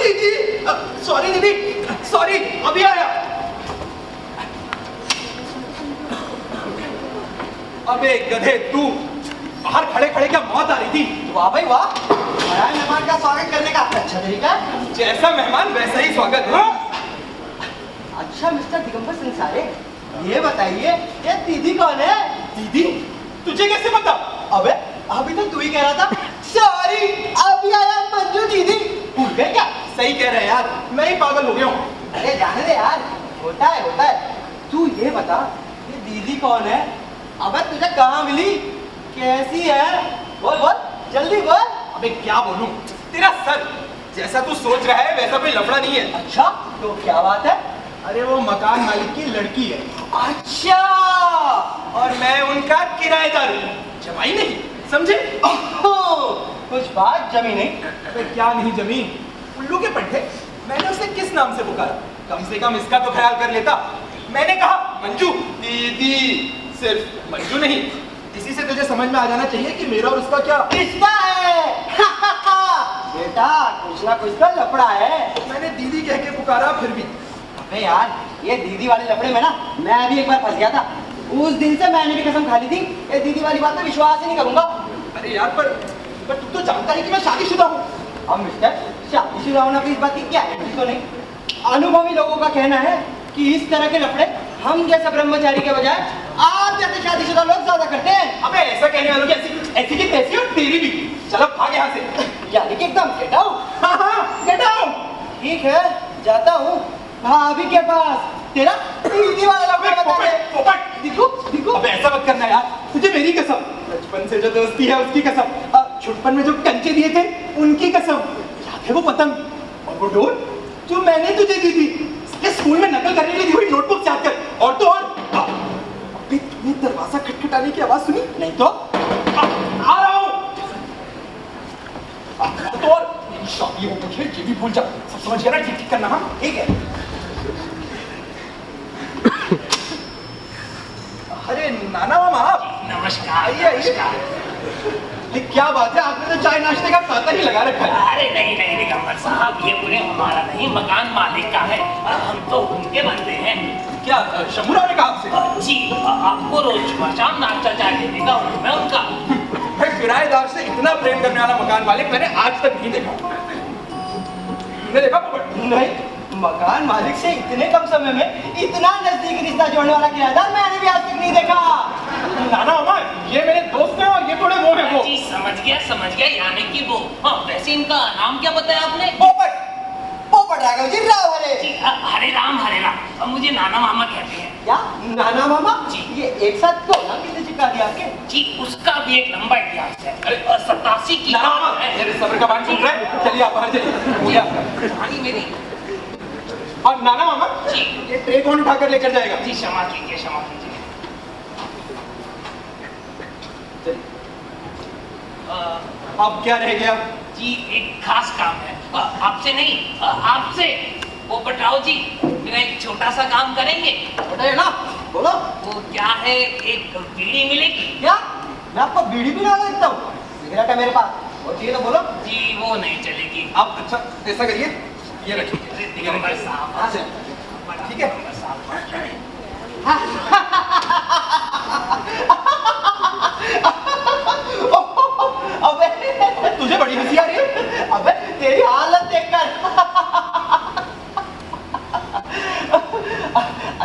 दीदी, सॉरी दीदी, सॉरी, अभी आया। अबे गधे तू, बाहर खड़े खड़े क्या मौत आ रही थी? वाह भाई वाह, नया मेहमान का स्वागत करने का अच्छा तरीका है। जैसा मेहमान वैसा ही स्वागत। हाँ? अच्छा मिस्टर दिगंबर संसारे, ये बताइए ये दीदी कौन है? दीदी, तुझे कैसे पता? अबे अभी तो तू ही कह रहा था सॉरी अभी आया मंजू दीदी, भूल गए क्या? सही कह रहे हैं यार, मैं ही पागल हो गया हूँ। अरे जाने दे यार, होता है होता है। तू ये बता ये दीदी कौन है? अबे तुझे कहाँ मिली, कैसी है? बोल बोल जल्दी बोल। अबे क्या बोलूं, तेरा सर जैसा तू सोच रहा है वैसा कोई लफड़ा नहीं है। अच्छा तो क्या बात है? अरे वो मकान मालिक की लड़की है। अच्छा, और मैं उनका किराएदार हूँ, जमाई नहीं, समझे? कुछ बात जमी नहीं। अबे क्या नहीं जमी, उल्लू के पट्टे, मैंने उसे किस नाम से पुकारा? कम से कम इसका तो ख्याल कर लेता। मैंने कहा मंजू दीदी, सिर्फ मंजू नहीं। इसी से तुझे समझ में आ जाना चाहिए कि मेरा और उसका क्या रिश्ता है। बेटा कुछ ना कुछ तो लफड़ा है। मैंने दीदी कह के पुकारा फिर भी। अबे यार ये दीदी वाले लफड़े में ना मैं भी एक बार फंस गया था। उस दिन से मैंने भी कसम खा ली थी ये दीदी वाली बात में विश्वास ही नहीं करूंगा। अरे यार पर तू तो जानता है कि मैं शादीशुदा हूँ। अब मिस्टर शादीशुदा होना भी इस बात की गारंटी तो नहीं। अनुभवी लोगों का कहना है कि इस तरह के लफड़े हम जैसे ब्रह्मचारी के बजाय आप जैसे शादीशुदा लोग ज्यादा करते हैं। अबे ऐसा कहने वालों की ऐसी की तैसी और तेरी भी। चलो भाग यहाँ से। यानी कि एकदम गेट आउट। हाँ हाँ गेट आउट। ठीक है जाता हूँ भाभी के पास। तेरा दीदी वाला लफड़ा बता दे। पोपट दिखो दिखो। अबे ऐसा मत करना यार, तुझे मेरी कसम, बचपन से जो दोस्ती है उसकी कसम, छुटपन में जो कंचे दिए थे उनकी कसम, याद है वो पतंग और वो डोर जो मैंने तुझे दी थी स्कूल में नकल करने के लिए दी हुई नोटबुक याद कर। और तो और अबे तूने दरवाजा खटखटाने की आवाज सुनी? नहीं तो आ रहा हूँ। तो और शादी हो मुझे ये भी भूल जा, सब समझ गया ना? ठीक ठीक करना। हाँ ठीक है। अरे नाना मामा आप नमस्कार। आइए आइए। ये क्या बात है, आपने तो चाय नाश्ते का तांता ही लगा रखा है। अरे नहीं नहीं दिगंबर साहब, ये पूरे हमारा नहीं मकान मालिक का है, हम तो उनके बनते हैं। क्या शंभूराव ने कहा आपसे? जी आपको रोज सुबह शाम नाश्ता चाय देने का हूँ मैं उनका। मैं किराएदार से इतना प्रेम करने वाला मकान मालिक मैंने आज तक नहीं देखा। तुमने देखा पोपट? नहीं, मकान मालिक से इतने कम समय में इतना नजदीकी रिश्ता जोड़ने वाला किराएदार मैंने भी आज तक नहीं देखा। नाना मामा ये मेरे दोस्त हैं और ये थोड़े वो हैं वो। जी समझ गया यानी कि वो। हाँ वैसे इनका नाम क्या बताया आपने? पोपट पोपट राघव जी राव हरे। जी हरे राम अब मुझे नाना मामा कहते हैं। क्या नाना मामा जी। ये एक साथ तो ना किसने चिपका दिया आपके? जी उसका भी एक लंबा इतिहास है। अरे 87 की नाना मामा मेरे सब्र का बांध टूट रहा है, चलिए आप बाहर चलिए। कहानी मेरी। और नाना मामा जी ये ट्रे कौन उठाकर लेकर जाएगा? जी क्षमा कीजिए। अब क्या रह गया? जी एक खास काम है, आपसे नहीं आपसे। पोपट राव जी मेरा एक छोटा सा काम करेंगे? बताइए ना, बोलो। वो क्या है, एक बीड़ी मिलेगी? क्या मैं आपको बीड़ी भी ना देता हूँ? सिगरेट है मेरे पास, वो चाहिए तो बोलो। जी वो नहीं चलेगी। आप अच्छा ऐसा करिए, ये रखिए। अरे दिगंबर साहब। हाँ सर ठीक है। दिगंबर साहब अबे तुझे बड़ी हंसी आ रही है? अबे तेरी हालत देखकर।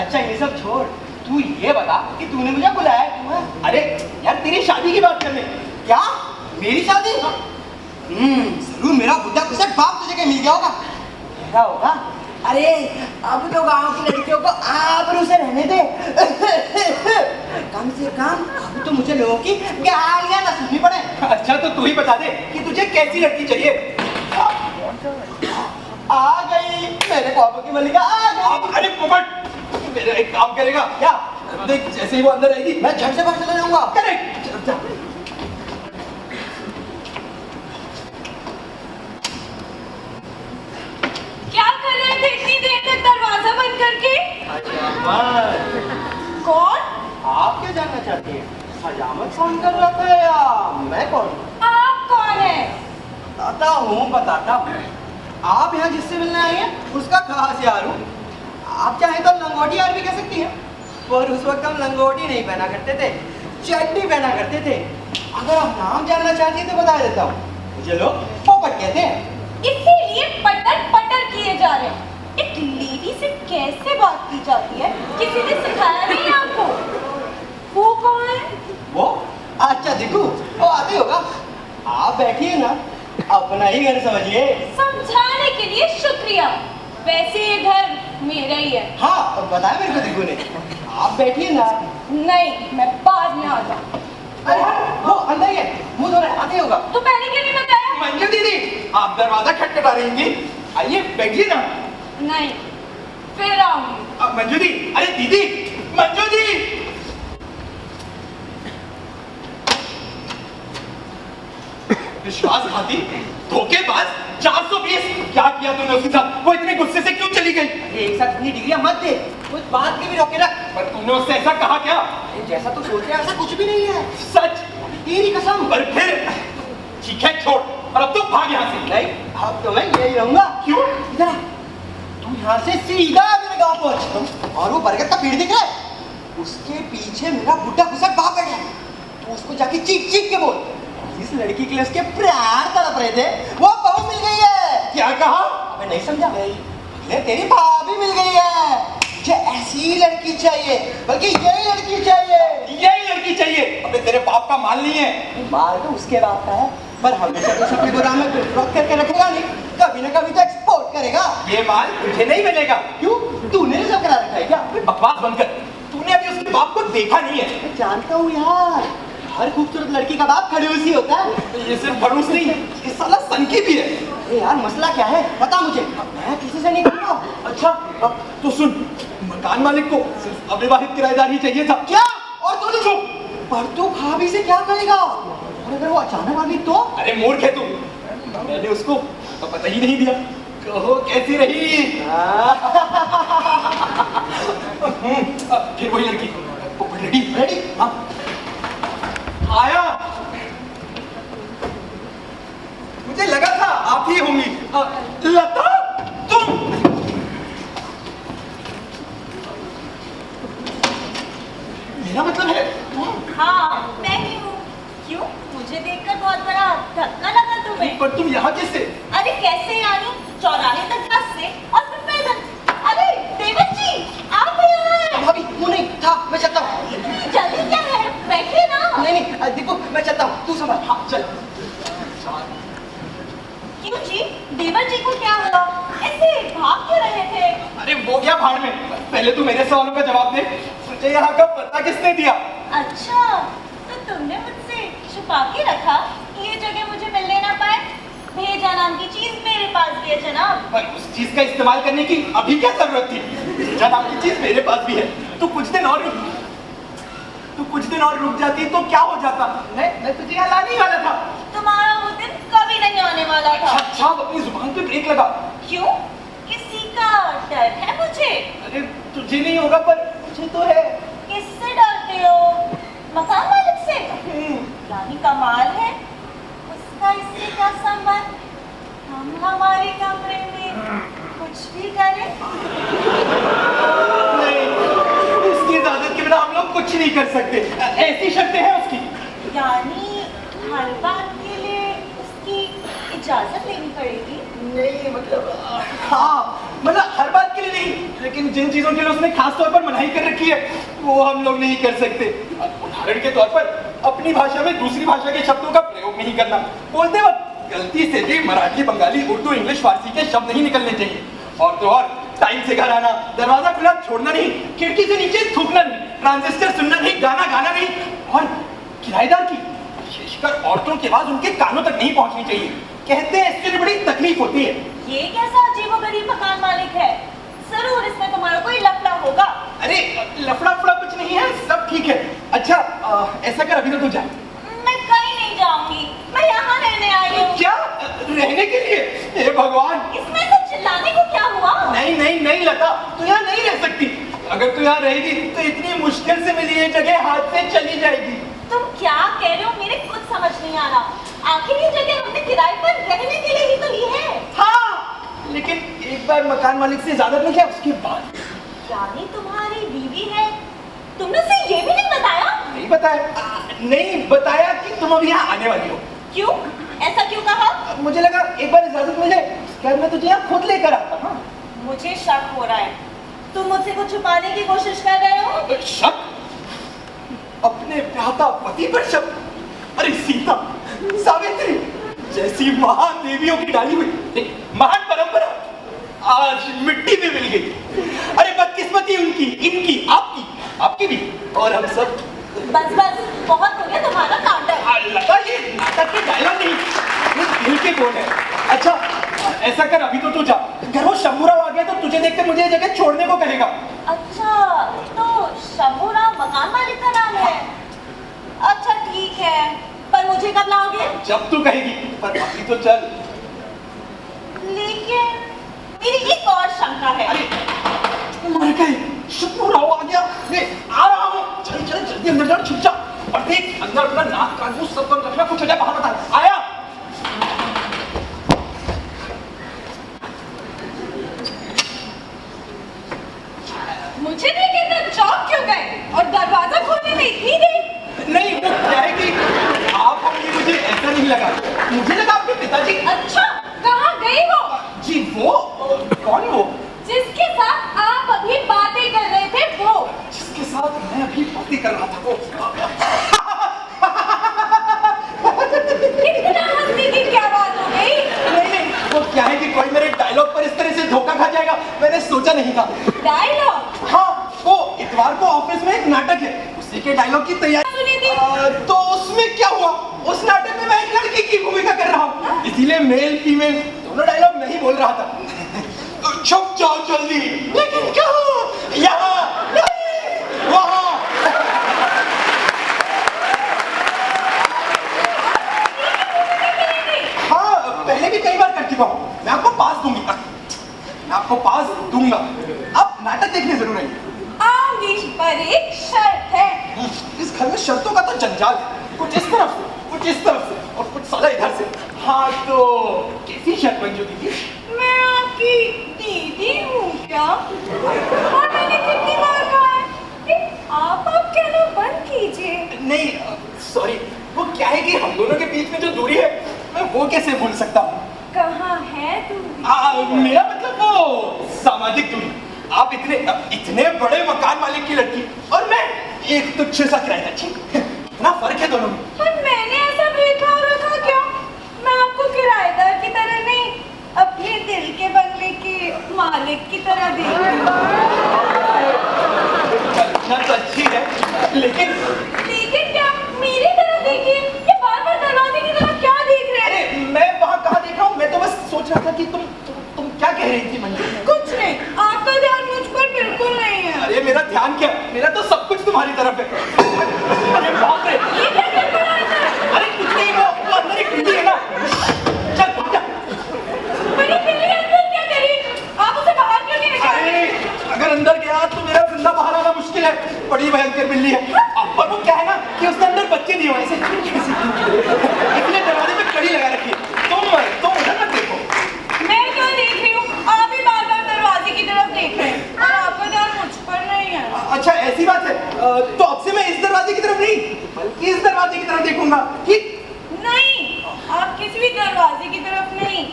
अच्छा ये सब छोड़, तू ये बता कि तूने मुझे बुलाया क्यों है? अरे यार तेरी शादी की बात करने। क्या मेरी शादी? जरूर मेरा बुद्धा कुछ बाप तुझे कहीं मिल गया होगा। क्या होगा? अरे अब तो गांव की लड़कियों को आबरू से रहने दे। कम से कम अब तो मुझे लोगों की गालियां ना सुननी पड़े। अच्छा तो तू ही बता दे कि तुझे कैसी लड़की चाहिए? आ गई मेरे ख्वाबों की मलिका, आ गई। अरे पोपट मेरा एक काम करेगा क्या? देख जैसे ही वो अंदर आएगी मैं झट से बाहर चला जाऊंगा। करेक्ट। क्या कर रहे थे इतनी देर तक दरवाजा बंद करके? कौन? आप क्या जानना चाहती हैं? हजामत फोन कर रहा था या मैं कौन? आप कौन है? बताता हूँ। आप यहाँ जिससे मिलने आई हैं उसका खास यार हूँ। आप चाहे तो लंगोटी यार भी कह सकती हैं, पर उस वक्त हम लंगोटी नहीं पहना करते थे, चड्डी पहना करते थे। अगर आप नाम जानना चाहती हैं तो बता देता हूँ, मुझे लोग पोपट कहते हैं। इसीलिए पटर पटर किए जा रहे हैं। एक लेडी से कैसे बात की जाती है, किसी ने सिखाया नहीं आपको? वो कौन है? वो अच्छा देखो वो आते होगा। आप बैठिए ना, अपना ही घर समझिए। समझाने के लिए शुक्रिया, वैसे ये घर मेरा ही है। हाँ बताया मेरे को दिगू ने। आप बैठिए ना। नहीं, मैं बाद में आ जाऊँ। अरे वो अंदर ही है, मुंह धो रहा है, आते होगा। तो पहले क्यों नहीं बताया? मंजू दीदी, आप दरवाजा खटखटा रही थी, आइए बैठिए ना। नहीं, फिर आऊंगी। मंजू दी, अरे दीदी, मंजू दी। विश्वासघाती, धोखेबाज, 420। क्या किया तूने उसके साथ? वो इतने गुस्से से क्यों चली गई? एक साथ इतनी डिग्रियां मत दे, कुछ बात की भी रोके रख। पर तूने उससे ऐसा कहा क्या? जैसा तू सोच रहा है ऐसा कुछ भी नहीं है। सच? तेरी कसम। पर फिर ठीक है, छोड़, और अब तो भाग यहाँ से। नहीं, अब तो मैं यही रहूंगा। क्यों? इधर आ। तू यहाँ से सीधा मेरे गांव पहुंच, और वो बरगद का पेड़ दिख रहा है, उसके पीछे मेरा बुढ़ा घुसट बाप बैठा है। तो उसको जाके चीख चीख के बोल, इस लड़की के लिए उसके प्राण तड़प रहे थे, वो बहू मिल गई है। क्या कहा? मैं नहीं समझा। ले तेरी भाभी मिल गई है। मुझे ऐसी लड़की चाहिए, बल्कि यही लड़की चाहिए। यही लड़की चाहिए? अबे तेरे बाप का माल नहीं है। माल तो उसके बाप का है, पर हमेशा तो अपने गोदाम में रख करके रखेगा नहीं, कभी ना कभी तो एक्सपोर्ट करेगा। ये माल तुझे नहीं मिलेगा। क्यों? तूने सब करा रखा है क्या? बकवास बंद कर। तूने अभी उसके बाप को देखा नहीं है। मैं जानता हूँ यार, हर खूबसूरत लड़की का बाप खड़ूस ही होता है। ये सिर्फ भरूस नहीं, ये साला सनकी भी है। अरे यार मसला क्या है बता मुझे, मैं किसी से नहीं कहूँगा। अच्छा, अब तो सुन, मकान मालिक को सिर्फ अविवाहित किराएदार ही चाहिए था। क्या? और तू नहीं? चुप। पर तू भाभी से क्या करेगा? और अगर वो अचानक आ गई तो? अरे मूर्ख है तू, मैंने उसको तो पता ही नहीं दिया। कहो कैसी रही? फिर वही लड़की रेडी? रेडी? हाँ आया। मुझे लगा था आप ही होंगी। लता, तुम? मेरा मतलब है तुम? हाँ, मैं ही हूँ। क्यों? मुझे देखकर बहुत बड़ा धक्का लगा तुम्हें? पर तुम यहाँ कैसे? अरे कैसे यानी? चौराहे तक बस से और फिर पैदल। अरे देवर जी, आप यहाँ हैं? भाभी वो नहीं था, मैं चलता हूँ। जल्दी क्या है? बैठिए ना। नहीं नहीं दीपू, मैं चलता हूँ, तू संभाल। हाँ चल। क्यों जी? देवर जी को क्या हुआ? ऐसे भाग क्यों रहे थे? अरे वो क्या भाड़ में, पहले तू मेरे सवालों का जवाब दे। तुझे यहाँ का पता किसने दिया? अच्छा, तो तुमने मुझसे छुपा के रखा कि ये जगह मुझे मिलने ना पाए। भेजा नाम की चीज मेरे पास भी है जनाब। पर उस चीज का इस्तेमाल करने की अभी क्या जरूरत थी? भेजा नाम की चीज मेरे पास भी है। तू कुछ दिन और रुक जाती तो क्या हो जाता? मैं तुझे यहाँ लाने ही वाला था। तुम्हारा वो दिन कभी नहीं आने वाला था। अच्छा, अब अपनी जुबान पे ब्रेक लगा। क्यों? किसी का डर है मुझे? अरे तुझे नहीं होगा पर मुझे तो है। किससे डरते हो? मकान मालिक से? यानी कमाल है, उसका इससे क्या संबंध? हम हमारे कमरे में कुछ भी करें? नहीं, उसकी इजाजत के बिना हम लोग कुछ नहीं कर सकते। ऐसी शर्तें हैं उसकी। यानी हर बात के लिए उसकी इजाजत लेनी पड़ेगी? नहीं मतलब हाँ, मतलब हर बात के लिए नहीं, लेकिन जिन चीजों के लिए उसने खास तौर पर मनाही कर रखी है वो हम लोग नहीं कर सकते। उदाहरण के तौर पर अपनी भाषा में दूसरी भाषा के शब्दों का प्रयोग नहीं करना। बोलते वक्त गलती से भी मराठी, बंगाली, उर्दू, इंग्लिश, फारसी के शब्द नहीं निकलने चाहिए। और तो और टाइम से घर आना, दरवाजा खुला छोड़ना नहीं, खिड़की से नीचे थूकना नहीं, ट्रांजिस्टर सुनना नहीं, गाना गाना नहीं, और किराएदार की विशेषकर औरतों की आवाज उनके कानों तक नहीं पहुंचनी चाहिए। कहते हैं इससे बड़ी तकलीफ होती है। ये कैसा अजीबोगरीब मकान मालिक है? जरूर इसमें तुम्हारा कोई लफड़ा होगा। अरे लफड़ा फड़ा कुछ नहीं है, सब ठीक है। अच्छा ऐसा कर, अभी तो तू जा। मैं कहीं नहीं जाऊंगी, मैं यहाँ रहने आई हूँ। क्या? रहने के लिए? हे भगवान, इसमें से चिल्लाने को क्या हुआ? नहीं नहीं नहीं लता, तू यहाँ नहीं रह सकती। अगर तू यहाँ रहेगी तो इतनी मुश्किल से मिली ये जगह हाथ से चली जाएगी। तुम क्या कह रहे हो? मेरे कुछ समझ नहीं आ रहा। आखिर ये जगह हमने किराए पर रहने के लिए ही तो ली है। हाँ, लेकिन एक बार मकान मालिक से इजाजत नहीं किया, उसके बाद रानी तुम्हारी बीवी है, तुमने उसे ये भी नहीं बताया? नहीं बताया। नहीं बताया कि तुम अभी यहाँ आने वाली हो। क्यों? ऐसा क्यों कहा? मुझे लगा एक बार इजाजत मिल जाए, उसके बाद मैं तुझे यहाँ खुद लेकर आता। हाँ। मुझे शक हो रहा है, तुम मुझसे कुछ छुपाने की कोशिश कर रहे हो। शक? अपने प्याता पति पर शक? अरे सीता, सावित्री जैसी महान देवियों की डाली हुई महान परंपरा आज मिट्टी में मिल गई। अरे बदकिस्मती उनकी, इनकी, आपकी भी, और हम सब। बस बस, बहुत हो गया तुम्हारा नाटक। लगा ये नाटक के डायलॉग नहीं, ये दिल के बोल है। अच्छा ऐसा कर, अभी तो तू जा, अगर वो शंभूराव आ गया तो तुझे देख के मुझे ये जगह छोड़ने को कहेगा। अच्छा, तो शंभूराव मकान मालिक का नाम है? अच्छा ठीक है, पर मुझे कब लाओगे? जब तू कहेगी, पर अभी तो चल। लेकिन मेरी एक और शंका है। मर गए, शंभूराव आ गया, मैं आ रहा हूँ। चल चल जल्दी अंदर जाओ, छुप जा, और देख अंदर अपना नाक कान मुंह सब बंद रखना, कुछ हो जाए बाहर बता। आया। मुझे देख के अंदर चौंक क्यों गए और दरवाजा खोलने में इतनी देर? नहीं वो क्या है कि आप होंगी, मुझे ऐसा नहीं लगा, मुझे लगा आपके पिताजी। अच्छा, कहाँ गई वो? जी वो कौन? वो जिसके साथ आप अभी बातें कर रहे थे, वो जिसके साथ मैं अभी बातें कर रहा था, वो इतना हंसने की क्या बात हो गई? नहीं वो क्या है कि कोई मेरे डायलॉग पर इस तरह से धोखा खा जाएगा, मैंने सोचा नहीं था। डायलॉग? हाँ, वो इतवार को ऑफिस में एक नाटक है, उसी के डायलॉग की तैयारी सुनी थी। तो उसमें क्या हुआ, उस नाटक में मैं एक लड़की की भूमिका कर रहा हूँ, इसीलिए मेल फीमेल दोनों डायलॉग मैं ही बोल रहा था। छुप जाओ जल्दी। लेकिन कहाँ? यहाँ नहीं, वहाँ। हाँ पहले भी कई बार कर चुका हूँ, मैं आपको पास दूंगी, मैं आपको पास दूंगा, आप नाटक देखने जरूर आइए। आऊंगी, पर एक शर्त है। इस घर में शर्तों का तो जंजाल है, कुछ इस तरफ से, कुछ इस तरफ से, और कुछ साला इधर से। हाँ तो कैसी शर्त मंजू दीदी? मैं आपकी दीदी हूँ क्या? और मैंने कितनी बार कहा है कि आप कहना बंद कीजिए। नहीं सॉरी, वो क्या है कि हम दोनों के बीच में जो दूरी है, मैं वो कैसे भूल सकता हूँ? कहाँ है दूरी? मेरा मतलब वो सामाजिक दूरी। आप इतने बड़े मकान मालिक की लड़की और मैं एक तुच्छ सा किराएदार, ठीक इतना फर्क है दोनों में। पर मैंने ऐसा भेदभाव रखा क्या? मैं आपको किराएदार की तरह नहीं, अपने दिल के बंगले के मालिक की तरह देख रही हूँ। तो अच्छी है, लेकिन क्या? मेरी तरह देखिए, ये बार-बार दरवाजे की तरफ क्या देख रहे हैं? अरे मैं वहाँ कहाँ देख रहा हूँ, मैं तो बस सोच रहा था कि तुम क्या कह रही थी मंजू? कुछ नहीं, आपका ध्यान मुझ पर बिल्कुल नहीं है। अरे मेरा ध्यान क्या, मेरा तो सब कुछ तुम्हारी तरफ है। अरे बाप रे, ये क्या कर रहा है? अरे कुछ नहीं, वो अंदर एक बिल्ली है ना, चल भाग जा। मेरी बिल्ली अंदर क्या करी? आप उसे बाहर क्यों नहीं निकाले? अरे अगर अंदर गया तो मेरा जिंदा बाहर आना मुश्किल है, बड़ी भयंकर बिल्ली है। और वो क्या है ना कि उसके अंदर बच्चे नहीं हुए, इसलिए दरवाजे पे कड़ी लगा रखी है। तुम उधर मत देखो। मैं क्यों देख रही हूँ? आप ही बार-बार दरवाजे की तरफ देख रहे हैं और आपका ध्यान मुझ पर नहीं है। अच्छा ऐसी बात है, तो अब से मैं इस दरवाजे की तरफ नहीं बल्कि इस दरवाजे की तरफ देखूंगा, ठीक? नहीं, आप किसी भी दरवाजे की तरफ नहीं,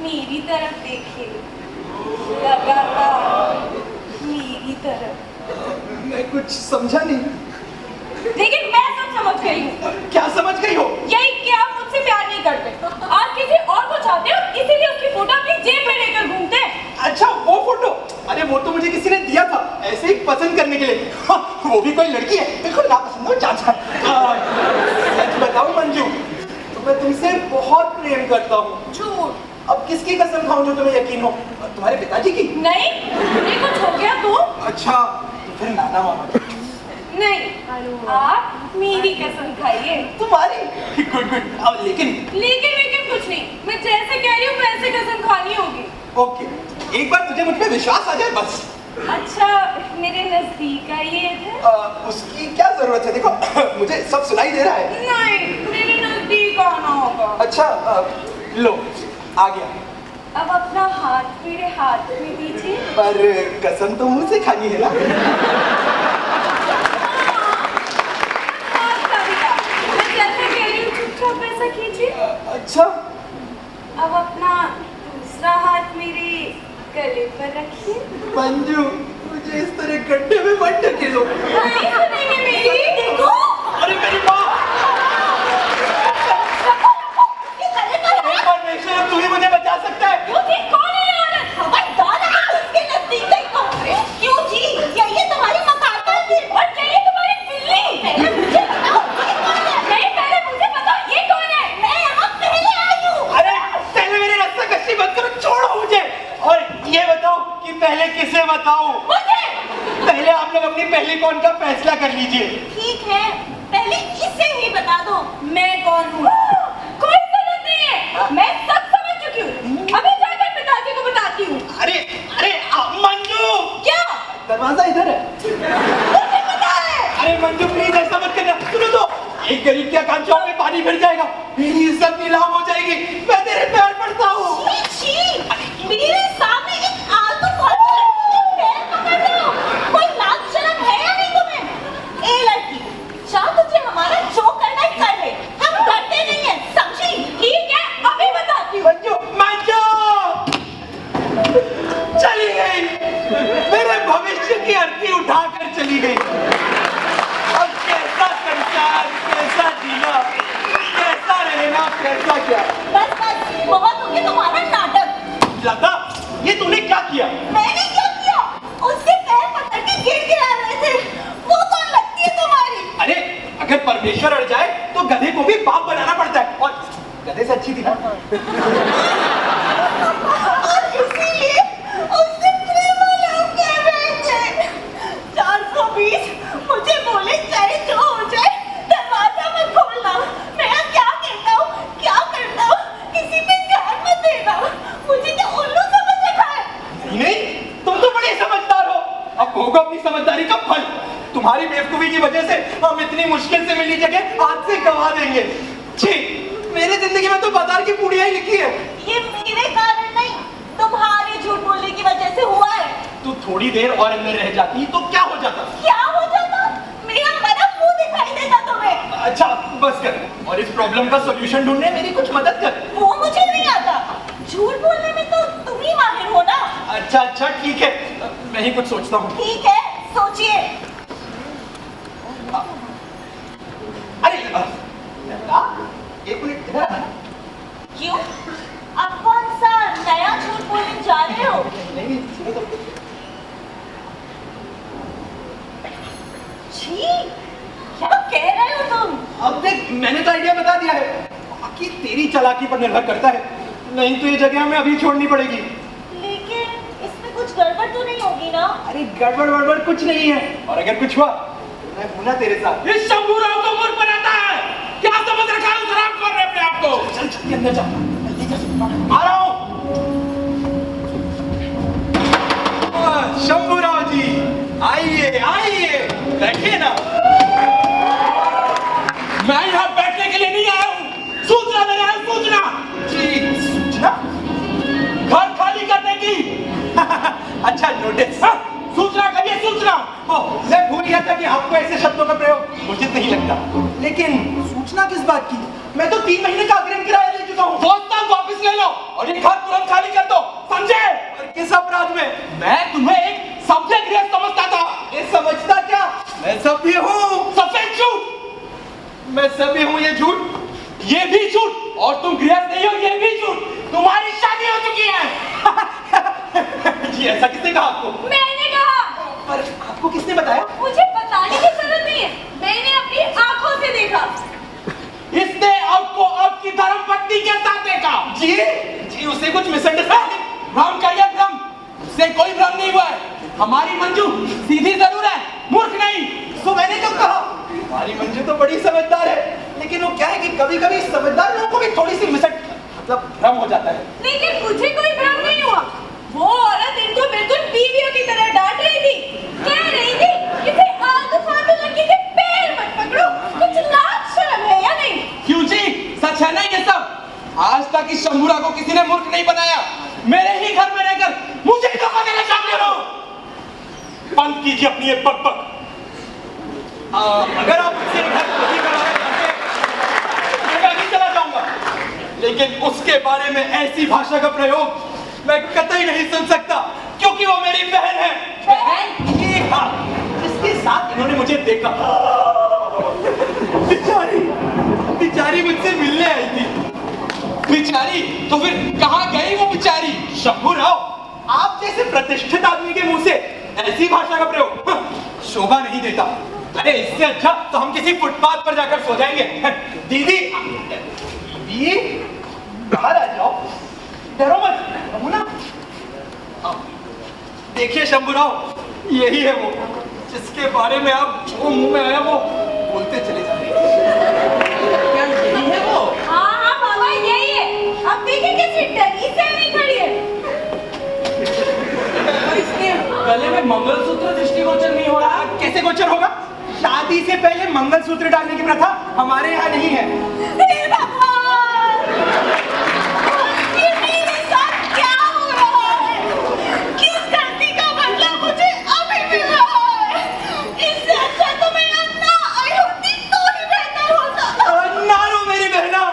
मेरी तरफ देखिए, लगातार मेरी तरफ। मैं कुछ समझा नहीं। लेकिन मैं सब समझ गई हूँ। क्या समझ गई हो? यही कि आप मुझसे प्यार नहीं करते, आप किसी और को चाहते हो, इसीलिए उसकी फोटो अपनी जेब में लेकर घूमते हैं। अच्छा वो फोटो, अरे वो तो मुझे किसी ने दिया था ऐसे ही पसंद करने के लिए। हाँ, वो भी कोई लड़की है, बिल्कुल नापसंद हो चाचा। सच बताऊं मंजू, तो मैं तुमसे बहुत प्रेम करता हूँ। झूठ। अब किसकी कसम खाऊं जो तुम्हें यकीन हो? तुम्हारे पिताजी की? नहीं, ये कुछ हो गया तो? अच्छा तो फिर नाना मामा। नहीं, आप मेरी कसम खाइए। तुम्हारी? Good good. लेकिन कुछ नहीं, मैं जैसे कह रही हूँ वैसे कसम खानी होगी। ओके, एक बार तुझे मुझ पे विश्वास आ जाए बस। अच्छा मेरे नजदीक आइए थे। उसकी क्या जरूरत है, देखो मुझे सब सुनाई दे रहा है। नहीं, मेरे नजदीक आना होगा। अच्छा लो आ गया। अब अपना हाथ मेरे हाथ में दीजिए। पर कसम तो मुंह से खानी है ना। मैं जैसे कह रही हूँ चुपचाप ऐसा कीजिए। अच्छा, अब अपना दूसरा हाथ मेरे गले पर रखिए। मंजू मुझे इस तरह गड्ढे में मत ढकेलो। नहीं सुनेंगे मेरी, देखो। अरे मेरी माँ, ये गले पर है। परमेश्वर तू ही मुझे बचा सकता है। क्यों जी, कौन है ये औरत? खबरदार अगर उसके नजदीक गई तो। क्यों जी, ये तुम्हारी मकाता है और ये तुम्हारी बिल्ली। पहले मुझे बताओ ये कौन है? नहीं, पहले मुझे बताओ ये कौन है? मैं यहाँ पहले आई हूँ। अरे पहले मेरे रास्ता कश्ती बंद करो, छोड़ो मुझे। और ये बताओ कि पहले किसे बताऊं? मुझे। पहले आप लोग अपनी पहली कौन का फैसला कर लीजिए। ठीक है, पहले इसे ही बता दो मैं कौन हूँ। कोई जरूरत नहीं है, मैं सब समझ चुकी हूँ। अभी जाकर पिताजी को बताती हूँ। अरे अरे मंजू, क्या? दरवाजा इधर है। मुझे पता है। अरे मंजू प्लीज ऐसा मत करना। सुनो तो, एक गरीब के कांचों में पानी भर जाएगा, मेरी इज्जत नीलाम हो जाएगी। मैं तेरे पैर पड़ता हूँ। छी, छी, मेरे सामने एक आलतू फालतू लड़की के पैर पकड़ रहे हो। कोई लाज शर्म है या नहीं तुम्हें? ए लड़की, चाह तुझे हमारा जो करना है कर ले, हम डरते नहीं है, समझी? ठीक है, अभी बताती हूँ। मंजू, मंजू चली गई, मेरे भविष्य की अर्थी उठाकर चली गई। अब कैसा संसार, कैसा जीना, कैसा रहना, कैसा क्या। बस बस, बहुत हो गया तुम्हारा नाटक। लता, ये तूने क्या किया? मैंने क्या किया? उसके पैर पकड़ के गिरा रहे थे। वो कौन लगती है तुम्हारी? अरे अगर परमेश्वर अड़ जाए तो गधे को भी बाप बनाना पड़ता है, और गधे से अच्छी थी ना। और इसीलिए उससे प्रेमालाप कर रहे थे। 420 मुझे बोले चाहे जो हो जाए दरवाजा मत खोलना। मैं क्या कहता हूँ, क्या करता हूँ, किसी पे ध्यान मत देना। मुझे क्या उल्लू समझ रखा है? नहीं नहीं, तुम तो बड़े समझदार हो। अब होगा अपनी समझदारी का फल। तुम्हारी बेवकूफी की वजह से हम इतनी मुश्किल से मिली जगह आज से गवा देंगे। छी, मेरी जिंदगी में तो बाजार की पूड़ियां ही लिखी है। ये मेरे कारण नहीं, तुम्हारे झूठ बोलने की वजह से हुआ है। तू थोड़ी देर और अंदर रह जाती तो क्या हो जाता? क्या हो जाता? मेरा मरा मुंह दिखाई देता तुम्हें। अच्छा बस कर, और इस प्रॉब्लम का सॉल्यूशन ढूंढने मेरी कुछ मदद कर। वो मुझे नहीं आता। झूठ बोलने में तो तुम ही माहिर हो ना। अच्छा अच्छा ठीक है, मैं ही कुछ सोचता हूँ। ठीक है, सोचिए। अरे लता, एक मिनट इधर आना। क्यों? अब कौन सा नया झूठ बोलने जा रहे हो? नहीं सुनो तो। छी, क्या कह रहे हो तुम? अब देख, मैंने तो आइडिया बता दिया है, बाकी तेरी चालाकी पर निर्भर करता है। नहीं तो ये जगह हमें अभी छोड़नी पड़ेगी। लेकिन इसमें कुछ गड़बड़ तो नहीं होगी ना? अरे गड़बड़ वड़बड़ कुछ नहीं है, और अगर कुछ हुआ तो मैं हूं ना तेरे साथ। इस शंभूराव को मूर्ख बनाता है। क्या समझ रखा है उस हरामखोर ने अपने आप को? चल जल्दी अंदर जा, जल्दी जा। आ रहा हूं। शंभूराव जी आइए आइए, बैठिए ना। मैं यहाँ बैठने के लिए नहीं आया हूँ, सूचना देना है, सूचना। जी सूचना? घर खाली करने की। अच्छा नोटिस। सूचना करिए, सूचना। मैं भूल गया था कि आपको ऐसे शब्दों का प्रयोग उचित नहीं लगता। लेकिन सूचना किस बात की? मैं तो 3 महीने का अग्रिम किराया ले चुका हूँ। दोस्तों वापस ले लो और ये घर तुरंत खाली कर दो, समझे? और किस अपराध में? मैं तुम्हें एक सभ्य गृह समझता था। ये समझता क्या? मैं सभ्य हूँ। सफेद झूठ। मैं सभ्य हूँ, ये झूठ? ये भी झूठ, और तुम गृहस्थ नहीं हो, ये भी झूठ। तुम्हारी शादी हो चुकी है। जी ऐसा किसने कहा आपको? मैंने कहा। पर आपको किसने बताया? मुझे बताने की जरूरत नहीं है, मैंने अपनी आंखों से देखा। इसने आपको आपकी धर्मपत्नी के साथ देखा। जी जी, उसे कुछ मिसअंडरस्टैंडिंग। भ्रम का ये भ्रम, उससे कोई भ्रम नहीं हुआ है। हमारी मंजू सीधी जरूर है, मूर्ख नहीं। तो मैंने कब कहा? हमारी मंजू तो बड़ी समझदार है, लेकिन वो क्या है कि कभी कभी समझदार लोगों को भी थोड़ी सी मतलब भ्रम हो जाता है। लेकिन मुझे कोई भ्रम नहीं हुआ। वो औरत इनको बिल्कुल बीवियों की तरह डांट रही थी, कह रही थी किसी आलतू फालतू लड़की के पैर मत पकड़ो। कुछ लाज शर्म है या नहीं? क्यों जी, सच है ना ये सब? आज तक इस शंभूरा को किसी ने मूर्ख नहीं बनाया। की अपनी एक पग अगर आप उससे घर नहीं कराए मैं नहीं चला जाऊंगा, लेकिन उसके बारे में ऐसी भाषा का प्रयोग मैं कतई नहीं सुन सकता, क्योंकि वो मेरी बहन है। बहन? हाँ, जिसके साथ इन्होंने मुझे देखा। बिचारी मुझसे मिलने आई थी। बिचारी? तो फिर कहाँ गई वो बिचारी? शंभू राव, आप जैसे प्रतिष्ठित आदमी के मुंह से ऐसी भाषा का प्रयोग शोभा नहीं देता। अरे इससे अच्छा तो हम किसी फुटपाथ पर जाकर सो जाएंगे। दीदी, दीदी बाहर आ जाओ, डरो मत, कहूं ना। देखिए शंभूराव, यही है वो जिसके बारे में आप जो मुंह में आया वो बोलते चले जा रहे हैं। क्या यही है वो? हाँ हाँ बाबा यही है। अब देखिए कैसी डरी से नहीं खड़ी है। इसके गले में मंगलसूत्र दृष्टिगोचर नहीं हो रहा। कैसे गोचर होगा? शादी से पहले मंगलसूत्र डालने की प्रथा हमारे यहाँ नहीं है। हे भगवान! ये मेरे साथ क्या हो रहा है? किस गलती का बदला मुझे अभी मिल रहा है? इससे अच्छा तो मैं ना आई होती तो ही बेहतर होता। ना रो मेरी बहना,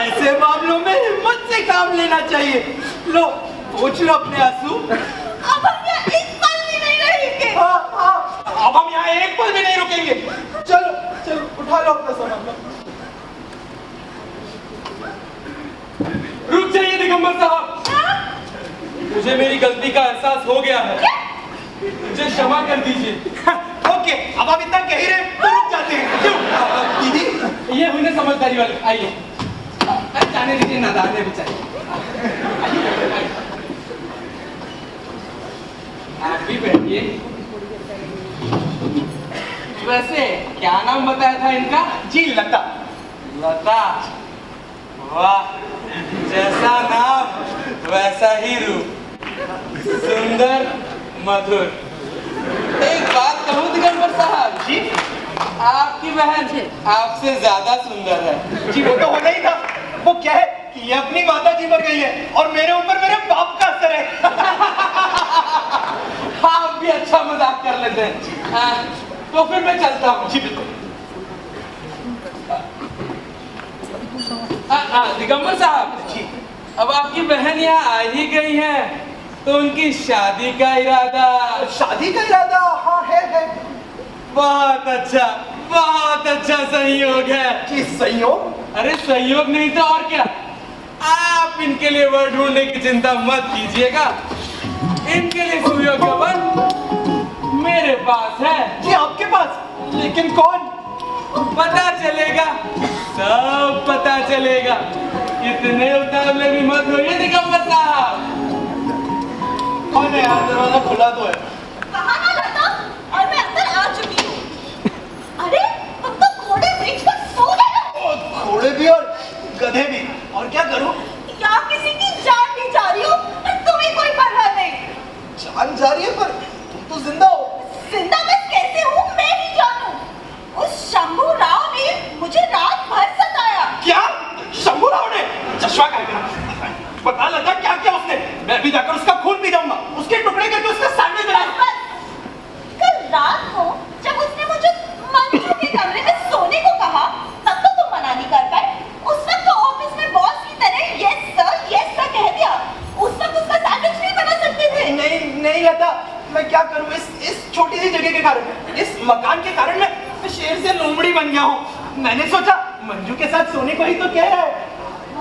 ऐसे मामलों में हिम्मत से काम लेना चाहिए। लो पोंछ लो अपने आंसू। अब हम यहाँ एक पल भी नहीं रहेंगे। अब हम यहाँ एक पल भी नहीं रुकेंगे। चलो चलो उठा लो अपना सामान। रुक जाइए दिगंबर साहब, मुझे मेरी गलती का एहसास हो गया है, मुझे क्षमा कर दीजिए। ओके, अब आप इतना कह ही रहे हैं, तो रुक जाते हैं। क्यों? दीदी, ये हुई ना समझदारी वाली। आइए, जाने दीजिए, नादान है बेचारी। आप भी बैठिए। वैसे क्या नाम बताया था इनका? जी लता। लता? वाह, जैसा नाम वैसा ही रूप, सुंदर मधुर। एक बात कहूँ दिगंबर साहब जी आपकी बहन आपसे ज्यादा सुंदर है। जी वो तो होना ही था। वो क्या है कि ये अपनी माता जी पर गई है और मेरे ऊपर मेरे बाप का असर है। आप भी अच्छा मजाक कर लेते हैं। तो फिर मैं चलता हूँ। जी बिल्कुल। दिगंबर साहब जी अब आपकी बहन यहाँ आ ही गई है तो उनकी शादी का इरादा? शादी का इरादा? हाँ है। बहुत अच्छा संयोग है। जी संयोग? अरे संयोग नहीं तो और क्या। आप इनके लिए वर ढूंढने की चिंता मत कीजिएगा, इनके लिए सुयोग्य वर मेरे पास है। जी आपके पास? लेकिन कौन? पता चलेगा, सब पता चलेगा। इतने उतावले भी मत होइए दिगंबर साहब। कौन है यार? दरवाजा खुला तो है। कहाँ ना लता? और मैं अंदर आ चुकी हूँ। अरे तुम तो घोड़े बेच कर सो गए हो। और घोड़े भी और गधे भी, और क्या करूं? यहाँ किसी की जान भी जा रही हो और तुम्हें कोई परवाह नहीं। जान जा रही है पर तुम तो जिंदा हो। जिंदा मैं कैसे हूँ मैं ही जानू। उस शंभू राव ने मुझे रात भर सताया। क्या? शंभू राव ने? चश्मा क्या करा? पता लगा क्या क्या उसने? मैं भी जाकर उसका खून पी जाऊंगा, उसके टुकड़े करके उसका सैंडविच बनाऊंगा। कल रात को जब उसने मुझे मंजू के कमरे में सोने को कहा तब तो तुम मना नहीं कर पाए। उस वक्त तो ऑफिस में बॉस की तरह यस सर कह दिया। उस वक्त उसका सैंडविच नहीं बना सकते थे। नहीं लता, मैं क्या करूं इस छोटी सी जगह के कारण, इस मकान के कारण मैं शेर से लोमड़ी बन गया हूँ। मैंने सोचा मंजू के साथ सोने को ही तो कह रहा है,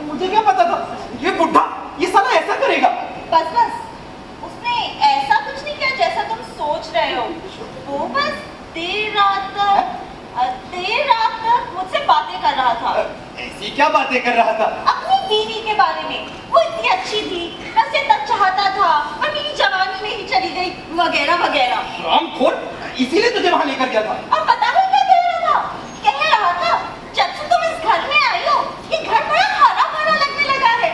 मुझे क्या पता था ये बुढ़ा ये साला ऐसा करेगा। बस उसने ऐसा कुछ नहीं किया जैसा तुम सोच रहे हो। वो बस देर रात तक मुझसे बातें कर रहा था। ऐसी क्या बातें कर रहा था? अपनी बीवी के बारे में। वो इतनी अच्छी थी, मैं उसे तब चाहता था और मेरी जवानी में ही चली गई वगैरह वगैरह। रामखोर, इसीलिए तुझे वहां लेकर गया था। और पता है क्या कह रहा था? कह रहा था जब से तुम इस घर में आई हो ये घर बड़ा हरा भरा लगने लगा है।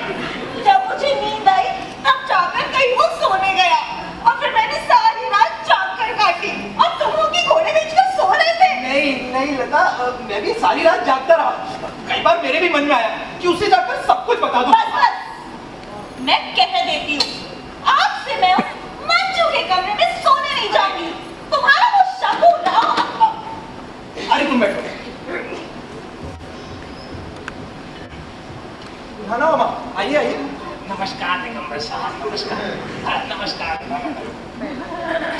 जब मुझे नींद आई तब जाकर कहीं वो सोने गया और फिर मैंने सारी रात जाग कर काटी और तुम लोग की घोड़े बेचकर सो रहे थे। नहीं लता, मैं भी सारी रात जागता रहा। कई बार मेरे भी मन में आया कि उसे जाकर सब कुछ बता दूं। बस मैं कह देती हूँ, आज से मैं मंजू के कमरे में सोने नहीं जाऊंगी। नमस्कार।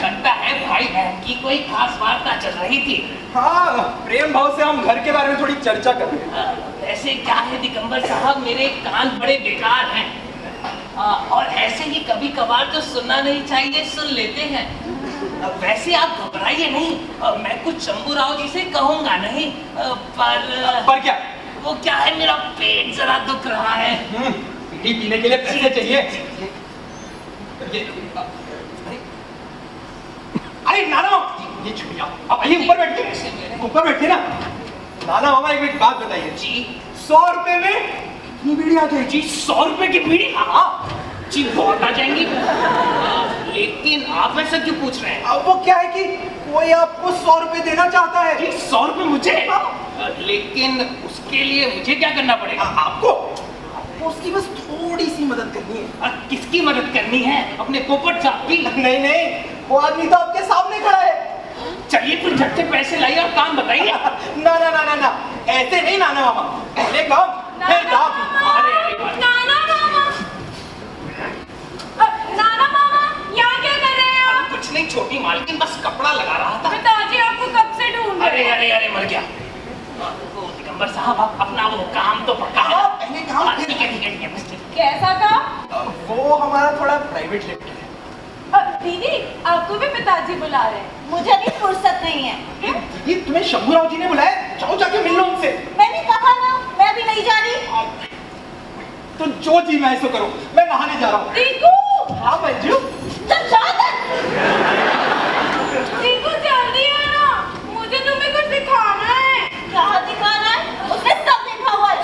लगता है भाई बहन की कोई खास वार्ता चल रही थी। हाँ, प्रेम भाव से हम घर के बारे में थोड़ी चर्चा कर रहे हैं। वैसे क्या है दिगंबर साहब, मेरे कान बड़े बेकार हैं। और ऐसे ही कभी कभार तो सुनना नहीं चाहिए, सुन लेते हैं। वैसे आप घबराइए नहीं, मैं कुछ शंभूराव जी से कहूंगा नहीं, पर क्या? वो क्या है, मेरा पेट जरा दुख रहा है। बीड़ी पीने के लिए पैसे चाहिए। अरे नाना, ये छोड़िए, आप आइए ऊपर बैठिए, ऊपर बैठिए ना। नाना मामा एक बात बताइए जी। 100 रुपए में कितनी बीड़ी आ जाएगी? जी 100 रुपए की बीड़ी? हाँ जी, बहुत आ जाएंगी। लेकिन आप ऐसा क्यों पूछ रहे हैं? अब वो क्या है कि कोई आपको 100 रुपए देना चाहता है। जी 100 रुपए मुझे? लेकिन उसके लिए मुझे क्या करना पड़ेगा? आपको उसकी बस थोड़ी सी मदद करनी है। किसकी मदद करनी है? अपने पोपट साहब की? नहीं नहीं, वो आदमी तो आपके सामने खड़ा है। चलिए फिर झट से पैसे लाइए और काम बताइए। ना ना ना ना ना, ऐसे नहीं नाना मामा, पहले काम फिर दाम। अरे अरे नाना मामा, नाना मामा, यहाँ क्या कर रहे हैं आप? कुछ नहीं छोटी मालकिन, बस कपड़ा लगा रहा था। पिताजी आपको कब से ढूंढ रहे अरे हैं? अरे अरे मर गया। तो दिगंबर साहब, आप अपना वो काम तो पक्का है? हाँ, पहले काम फिर। ठीक है ठीक है ठीक है, बस ठीक कैसा काम? वो हमारा थोड़ा प्राइवेट लेवल है। दीदी, आपको भी पिताजी बुला रहे हैं। मुझे अभी फुर्सत नहीं है। दीदी, तुम्हें शंभूराव जी ने बुलाया, जाओ जाके मिल लो उनसे। मैंने कहा ना, मैं अभी नहीं जा रही। तो जो जी मैं ऐसा करो, मैं नहाने जा रहा हूँ। टीकू! हाँ मंजू, चल जा कर। टीकू जल्दी आना, मुझे तुम्हें कुछ दिखाना है। क्या दिखाना है? उसने सब देखा हुआ है।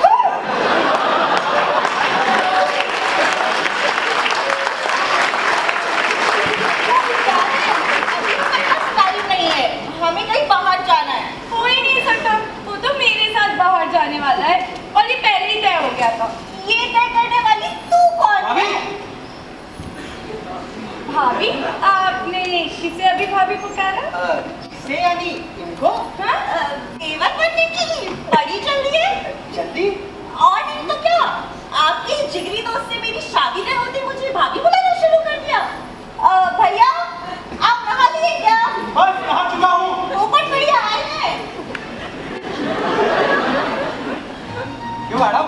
हमें कहीं बाहर जाना है। हो ही नहीं सकता, वो तो मेरे साथ बाहर जाने वाला है और ये पहले ही तय हो गया था। ये तय करने वाली तू कौन है? भाभी? आपने किसे अभी भाभी पुकारा? से यानी इनको? हाँ? देवर बनने की बड़ी जल्दी है। जल्दी? और नहीं तो क्या, आपके जिगरी दोस्त से मेरी शादी न होती मुझे भाभी बुलाना शुरू कर दिया। भैया, आप नहा लिए क्या? बस नहा चुका हूँ। ऊपर बढ़िया आए हैं। क्यों मैडम,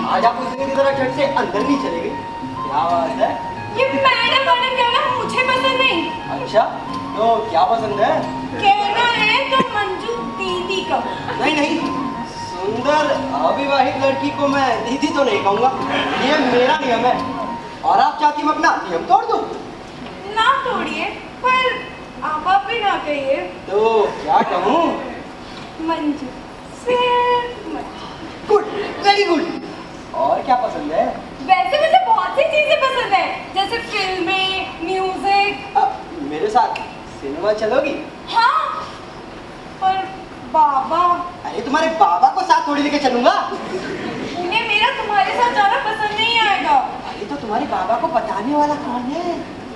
आज आप उसी की तरह झट से अंदर नहीं चले गए? क्या बात है? ये मैडम कहना मुझे पसंद नहीं। अच्छा, तो क्या पसंद है? कहना है तो मंजू दीदी का। नहीं नहीं, सुंदर अविवाहित लड़की को मैं दीदी तो नहीं कहूँगा, ये मेरा नियम है। और आप चाहती मैं अपना नियम तोड़ दूँ? ना तोड़िए, पर आप भी ना कहिए। तो क्या कहूँ? मंजू, सिर्फ मंजू। Good, very good. और क्या पसंद है? वैसे मुझे बहुत सी चीजें पसंद है, जैसे फिल्में, म्यूजिक। मेरे साथ सिनेमा चलोगी? हाँ, पर बाबा। अरे तुम्हारे बाबा को साथ थोड़ी लेके चलूंगा। उन्हें मेरा तुम्हारे साथ जाना पसंद नहीं आएगा। अरे तो तुम्हारे बाबा को बताने वाला कौन है?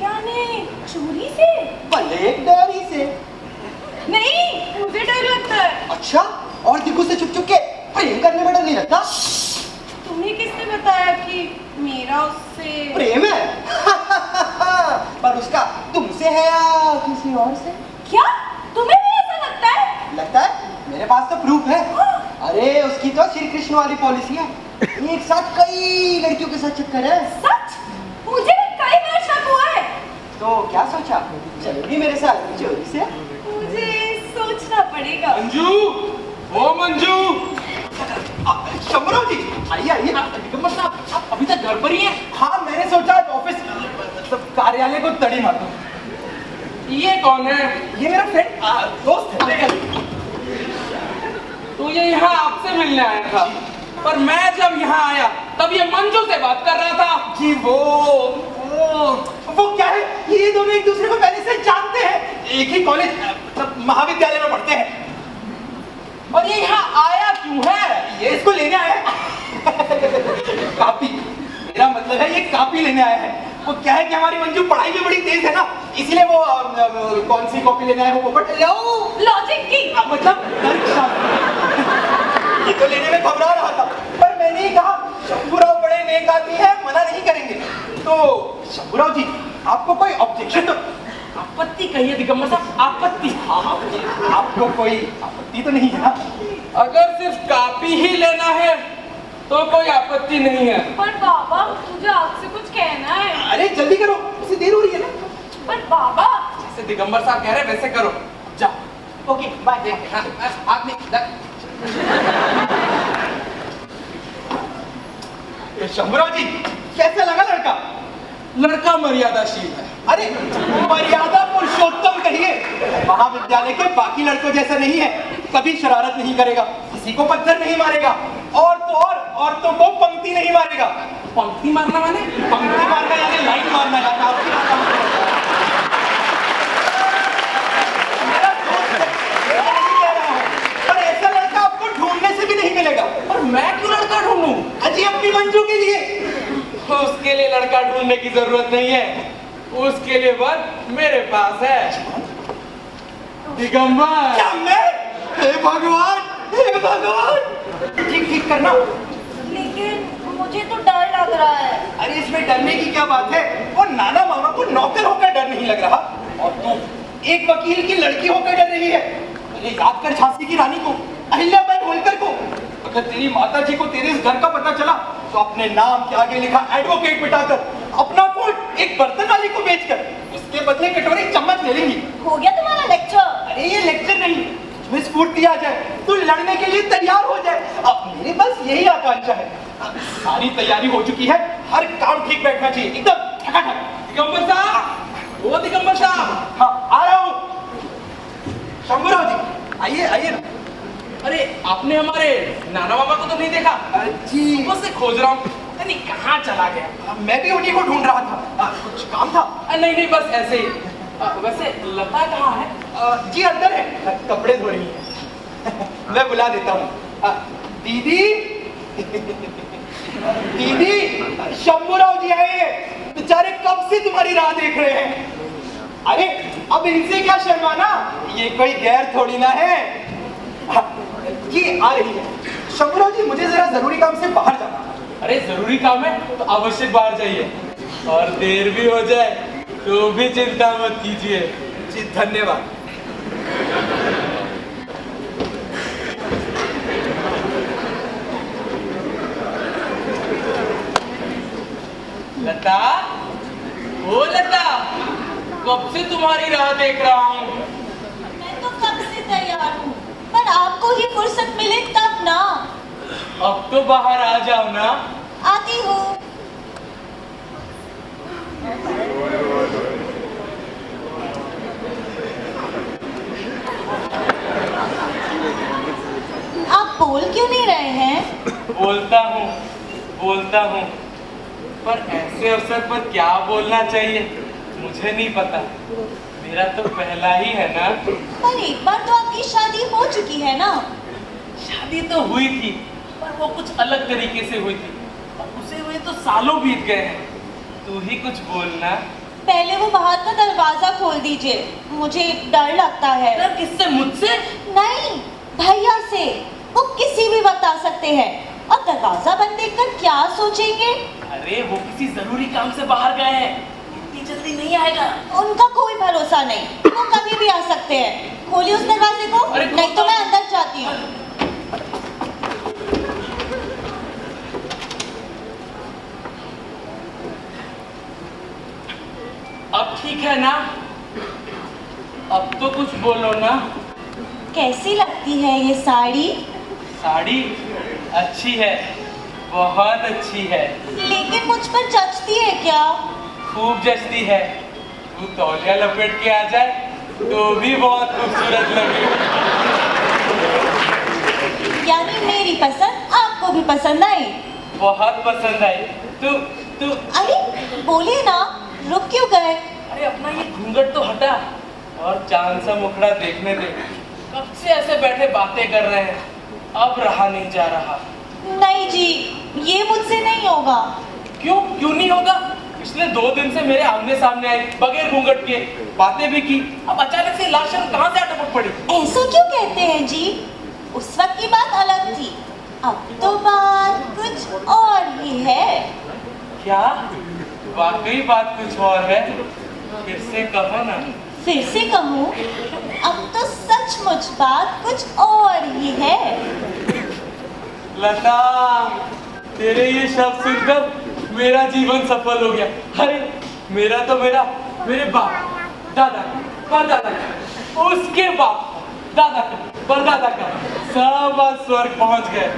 यानी चोरी से? ब्लैक डायरी से। नहीं, मुझे डर लगता है। अच्छा, और दिक्कू से छुप छुप के प्रेम करने में डर नहीं लगता? तुम्हें किसने बताया कि मेरा उससे प्रेम है? पर उसका तुमसे है या किसी और से? क्या? तुम्हें भी ऐसा लगता है? लगता है? मेरे पास तो प्रूफ है। अरे उसकी तो श्री कृष्ण वाली पॉलिसी है, एक साथ कई लड़कियों के साथ चक्कर है। सच? मुझे भी कई बार शक हुआ है। तो क्या सोचा, चलोगी मेरे साथ चोरी से? मुझे सोचना पड़ेगा। मंजू, ओ मंजू। शंभूराव जी, आइए आइए। दिगंबर साहब, आप अभी तक घर पर ही हैं? हाँ, मैंने सोचा आज ऑफिस मतलब कार्यालय को तड़ी मार दूं। ये कौन है? ये मेरा फ्रेंड दोस्त है। तो ये यहाँ आपसे मिलने आया था, पर मैं जब यहाँ आया तब ये मंजू से बात कर रहा था। जी वो क्या है, ये दोनों एक दूसरे को पहले से जानते हैं, एक ही कॉलेज मतलब महाविद्यालय में पढ़ते हैं। और ये यहाँ आया क्यों है? ये इसको लेने आया है। कापी, मेरा मतलब है ये कापी लेने आया है। वो क्या है कि हमारी मंजू पढ़ाई में बड़ी तेज है ना, इसीलिए वो कौन सी कॉपी लेने आया है वो पोपट? लॉजिक की मतलब तर्कशास्त्र। ये तो लेने में घबरा रहा था, पर मैंने ही कहा शंभूराव बड़े नेक आदमी है, मना नहीं करेंगे। तो शंभूराव जी, आपको कोई ऑब्जेक्शन तो आपत्ति कहिए दिगंबर साहब, आपत्ति। हाँ, आपको कोई आपत्ति तो नहीं है ना? अगर सिर्फ कापी ही लेना है तो कोई आपत्ति नहीं है। पर बाबा मुझे आपसे कुछ कहना है। अरे जल्दी करो, उसे देर हो रही है ना। पर बाबा जैसे दिगंबर साहब कह रहे हैं वैसे करो, जाओ। Okay bye. हाँ, आप नहीं शंभूराव जी, कैसा लगा लड़का? लड़का मर्यादाशील है। अरे मर्यादा पुरुषोत्तम कहिए। महाविद्यालय के बाकी लड़कों जैसा नहीं है, कभी शरारत नहीं करेगा, किसी को पत्थर नहीं मारेगा, और तो और औरतों को पंक्ति नहीं मारेगा। पंक्ति मारना माने? पंक्ति मारना यानी लाइन मारना यानी आपकी मेरा दोस्त है, मैं नहीं कह रहा हूं, पर ऐसा लड़का आपको ढूंढने से भी नहीं मिलेगा। और मैं क्यों लड़का ढूंढूं? अजी अपनी मंजू के लिए। उसके लिए लड़का ढूंढने की जरूरत नहीं है, उसके लिए वर मेरे पास है। दिगंबर। क्या मैं? हे भगवान, हे भगवान। ठीक करना। लेकिन मुझे तो डर लग रहा है। अरे इसमें डरने की क्या बात है? वो नाना मामा को नौकर होकर डर नहीं लग रहा, और तू एक वकील की लड़की होकर डर रही है। अरे याद कर झांसी की रानी को, अहिल्याबाई होलकर को। अगर तेरी माता जी को तेरे इस घर का पता चला तो अपने नाम के आगे लिखा एडवोकेट मिटाकर, अपना कोट एक बर्तन वाली को बेचकर उसके बदले कटोरी चम्मच ले लेंगी। हो गया तुम्हारा लेक्चर? अरे ये लेक्चर नहीं, तुम्हें स्फूर्ति आ जाए, तू लड़ने के लिए तैयार हो जाए। अब मेरे बस यही आकांक्षा है। अब सारी तैयारी हो चुकी है, हर काम ठीक बैठना चाहिए, एकदम ठकाठक। दिगंबर साहब, ओ दिगंबर साहब। हाँ आ रहा हूँ। शंभूराव जी आइए आइए। अरे आपने हमारे नाना मामा को तो नहीं देखा? जी सुबह से खोज रहा हूँ, नहीं कहाँ चला गया। मैं भी उन्हीं को ढूंढ रहा था, कुछ काम था। नहीं बस ऐसे ही। वैसे लता कहाँ है? जी अंदर है, कपड़े धो रही है। मैं बुला देता हूँ। दीदी दीदी, शंभूराव जी आए हैं, बेचारे कब से तुम्हारी राह देख रहे हैं। अरे अब इनसे क्या शर्माना, ये कोई गैर थोड़ी ना है। जी आ रही है। शंभूराव जी मुझे जरा जरूरी काम से बाहर जाना। अरे जरूरी काम है तो अवश्य बाहर जाइए, और देर भी हो जाए तो भी चिंता मत कीजिए। जी धन्यवाद। लता, ओ लता, कब से तुम्हारी राह देख रहा हूँ। मैं तो कब से तैयार हूँ, पर आपको ही फुर्सत मिले तब ना। अब तो बाहर आ जाओ ना। आती हूँ। आप बोल क्यों नहीं रहे हैं? बोलता हूँ, पर ऐसे अवसर पर क्या बोलना चाहिए मुझे नहीं पता। मेरा तो पहला ही है ना। पर एक बार तो आपकी शादी हो चुकी है ना? शादी तो हुई थी, पर वो कुछ अलग तरीके से हुई थी, और उसे हुए तो सालों बीत गए हैं। तू ही कुछ बोलना। पहले वो बाहर का दरवाजा खोल दीजिए, मुझे डर लगता है। डर किससे? मुझसे? नहीं, भैया से। वो किसी भी वक्त आ सकते हैं, और दरवाजा बंद देखकर क्या सोचेंगे? अरे वो किसी जरूरी काम से बाहर गए हैं, इतनी जल्दी नहीं आएगा। उनका कोई भरोसा नहीं, वो कभी भी आ सकते हैं। खोलिए उस दरवाजे को, अरे नहीं तो मैं अंदर जाती हूँ। अब ठीक है ना? अब तो कुछ बोलो ना। कैसी लगती है ये साड़ी? साड़ी अच्छी है, बहुत अच्छी है। लेकिन मुझ पर जचती है क्या? खूब जचती है। तू तौलिया लपेट के आ जाए तो भी बहुत खूबसूरत लगे। यानी मेरी पसंद आपको भी पसंद आई? बहुत पसंद आई। तू अरे बोलिए ना, रुक क्यों गए? अरे अपना ये घूंघट तो हटा और चांद सा मुखड़ा देखने दे। कब से ऐसे बैठे बातें कर रहे हैं, अब रहा नहीं जा रहा। नहीं जी, ये मुझसे नहीं होगा। क्यों नहीं होगा? पिछले 2 दिन से मेरे आमने सामने आई, बगैर घूंघट के बातें भी की, अब अचानक से लाशं कहाँ से अटपट पड़ी? ऐसा क्यों कहते हैं जी? उस वक्त की बात अलग थी, अब तो बात कुछ और ही है। क्या? वाकई बात कुछ और है, फिर से कहो ना। फिर से कहूँ, अब तो सचमुच बात कुछ और ही है। लता, तेरे ये शब्द सुनकर मेरा जीवन सफल हो गया। अरे मेरे बाप, दादा, परदादा, उसके बाप, दादा का, परदादा का, सब आज स्वर्ग पहुंच गए।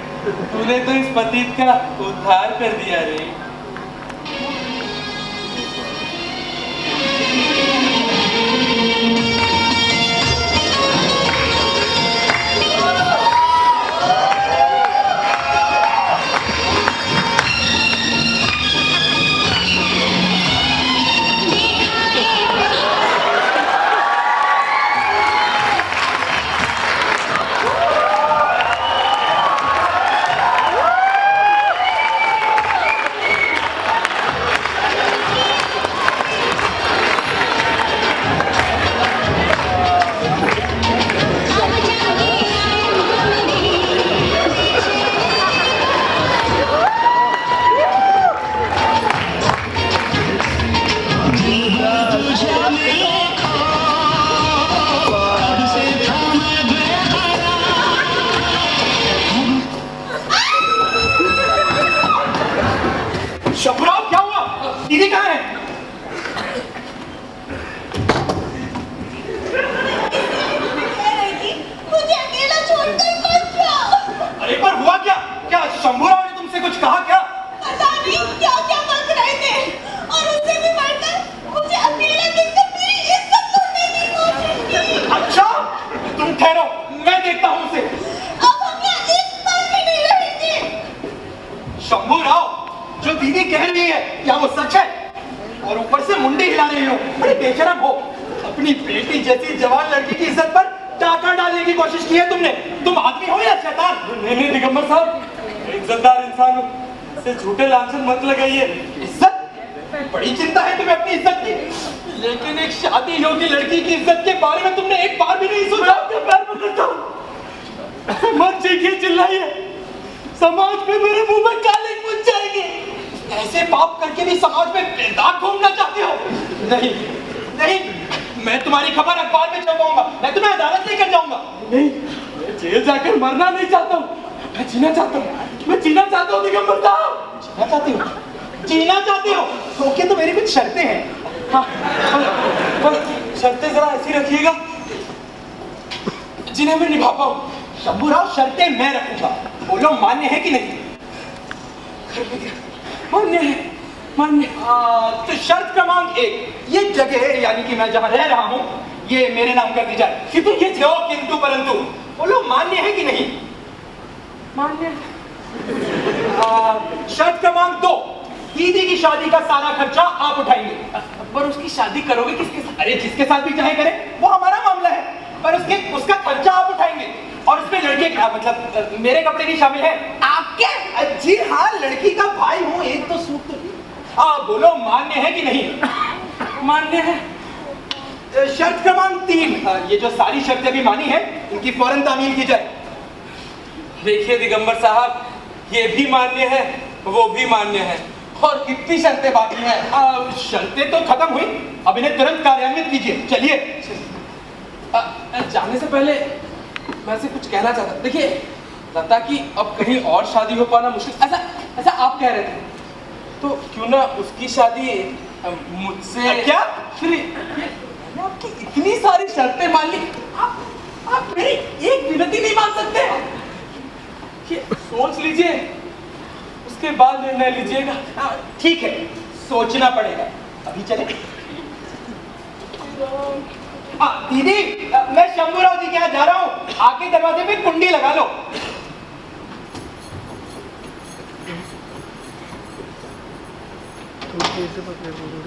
तूने तो इस पतित का उद्धार कर दिया रे। शंभूराव, क्या हुआ? दीदी कहाँ है? कह रही थी, मुझे अकेला छोड़कर मत जाओ। अरे पर हुआ क्या? क्या शंभूराव ने तुमसे कुछ कहा क्या? पता नहीं क्या-क्या बक रहे थे, और उससे भी बढ़कर मुझे अकेला देखकर मेरी इज्जत लूटने की कोशिश की। अच्छा, तुम ठहरो, मैं देखता हूँ उसे। अब हम यहाँ एक पल भी नहीं रहेंगे। शंभूराव, जो दीदी कह रही है क्या वो सच है? और ऊपर से मुंडी हिला रही हो, बड़े बेशरम हो। अपनी बेटी जैसी जवान लड़की की इज्जत पर टाका डालने की कोशिश की है तुमने। तुम आदमी हो या शैतान? नहीं दिगंबर साहब, इज्जतदार इंसान हूँ, से झूठे लांछन मत लगाइए। इज्जत? बड़ी चिंता है तुम्हें अपनी इज्जत की, लेकिन एक शादी योग्य लड़की की इज्जत के बारे में तुमने एक बार भी नहीं सोचा। आपके पैर पकड़ता हूँ, मत चीखिए, चिल्लाइए, समाज में मेरे मुंह में काले पूछ जाएंगे। ऐसे पाप करके भी समाज में बेदाग घूमना चाहते हो? नहीं नहीं, मैं तुम्हारी खबर अखबार में छपवाऊंगा, मैं तुम्हें अदालत लेकर जाऊंगा। नहीं, मैं जेल जाकर मरना नहीं चाहता हूँ, मैं जीना चाहता हूँ दिगंबर साहब। जीना चाहते हो? जीना चाहते हो? ओके, तो मेरी कुछ शर्तें हैं। हाँ, पर शर्तें जरा ऐसी रखिएगा जिन्हें मैं निभा पाऊँ। शंभूराव, शर्तें मैं रखूंगा, बोलो मान्य है कि नहीं? मान्य है, मान्य। तो शर्त क्रमांक 1, ये जगह यानी कि मैं जहां रह रहा हूँ ये मेरे नाम कर दी जाए। किंतु ये जो किंतु परंतु, बोलो मान्य है कि नहीं? मान्य। शर्त क्रमांक 2, दीदी की शादी का सारा खर्चा आप उठाएंगे। पर उसकी शादी करोगे किसके साथ? अरे जिसके साथ भी चाहे करे, वो हमारा मामला है, पर उसका खर्चा आप उठाएंगे। और उसमें लड़के का मतलब मेरे कपड़े भी शामिल है। आपके? जी हाँ, लड़की का भाई हूँ, एक तो सूट तो। बोलो मान्य है कि नहीं? मान्य है। शर्त क्रमांक 3, ये जो सारी शर्तें भी मानी है इनकी फौरन तामील की जाए। देखिए दिगंबर साहब, ये भी मान्य है, वो भी मान्य है, और कितनी शर्तें बाकी हैं। शर्तें तो खत्म हुई, अब इन्हें तुरंत कार्यान्वित कीजिए। चलिए। जाने से पहले मैं से कुछ कहना चाहता। देखिए लता की अब कहीं और शादी हो पाना मुश्किल, ऐसा आप कह रहे थे, तो क्यों ना उसकी शादी मुझसे। क्या? मैंने आपकी इतनी सारी शर्तें मान ली, आप मेरी एक विनती नहीं मान सकते? ये सोच लीजिए, उसके बाद निर्णय लीजिएगा। ठीक है, सोचना पड़ेगा। अभी चले। दीदी, मैं शंभूराव जी के यहाँ जा रहा हूँ, आके दरवाजे पे कुंडी लगा लो।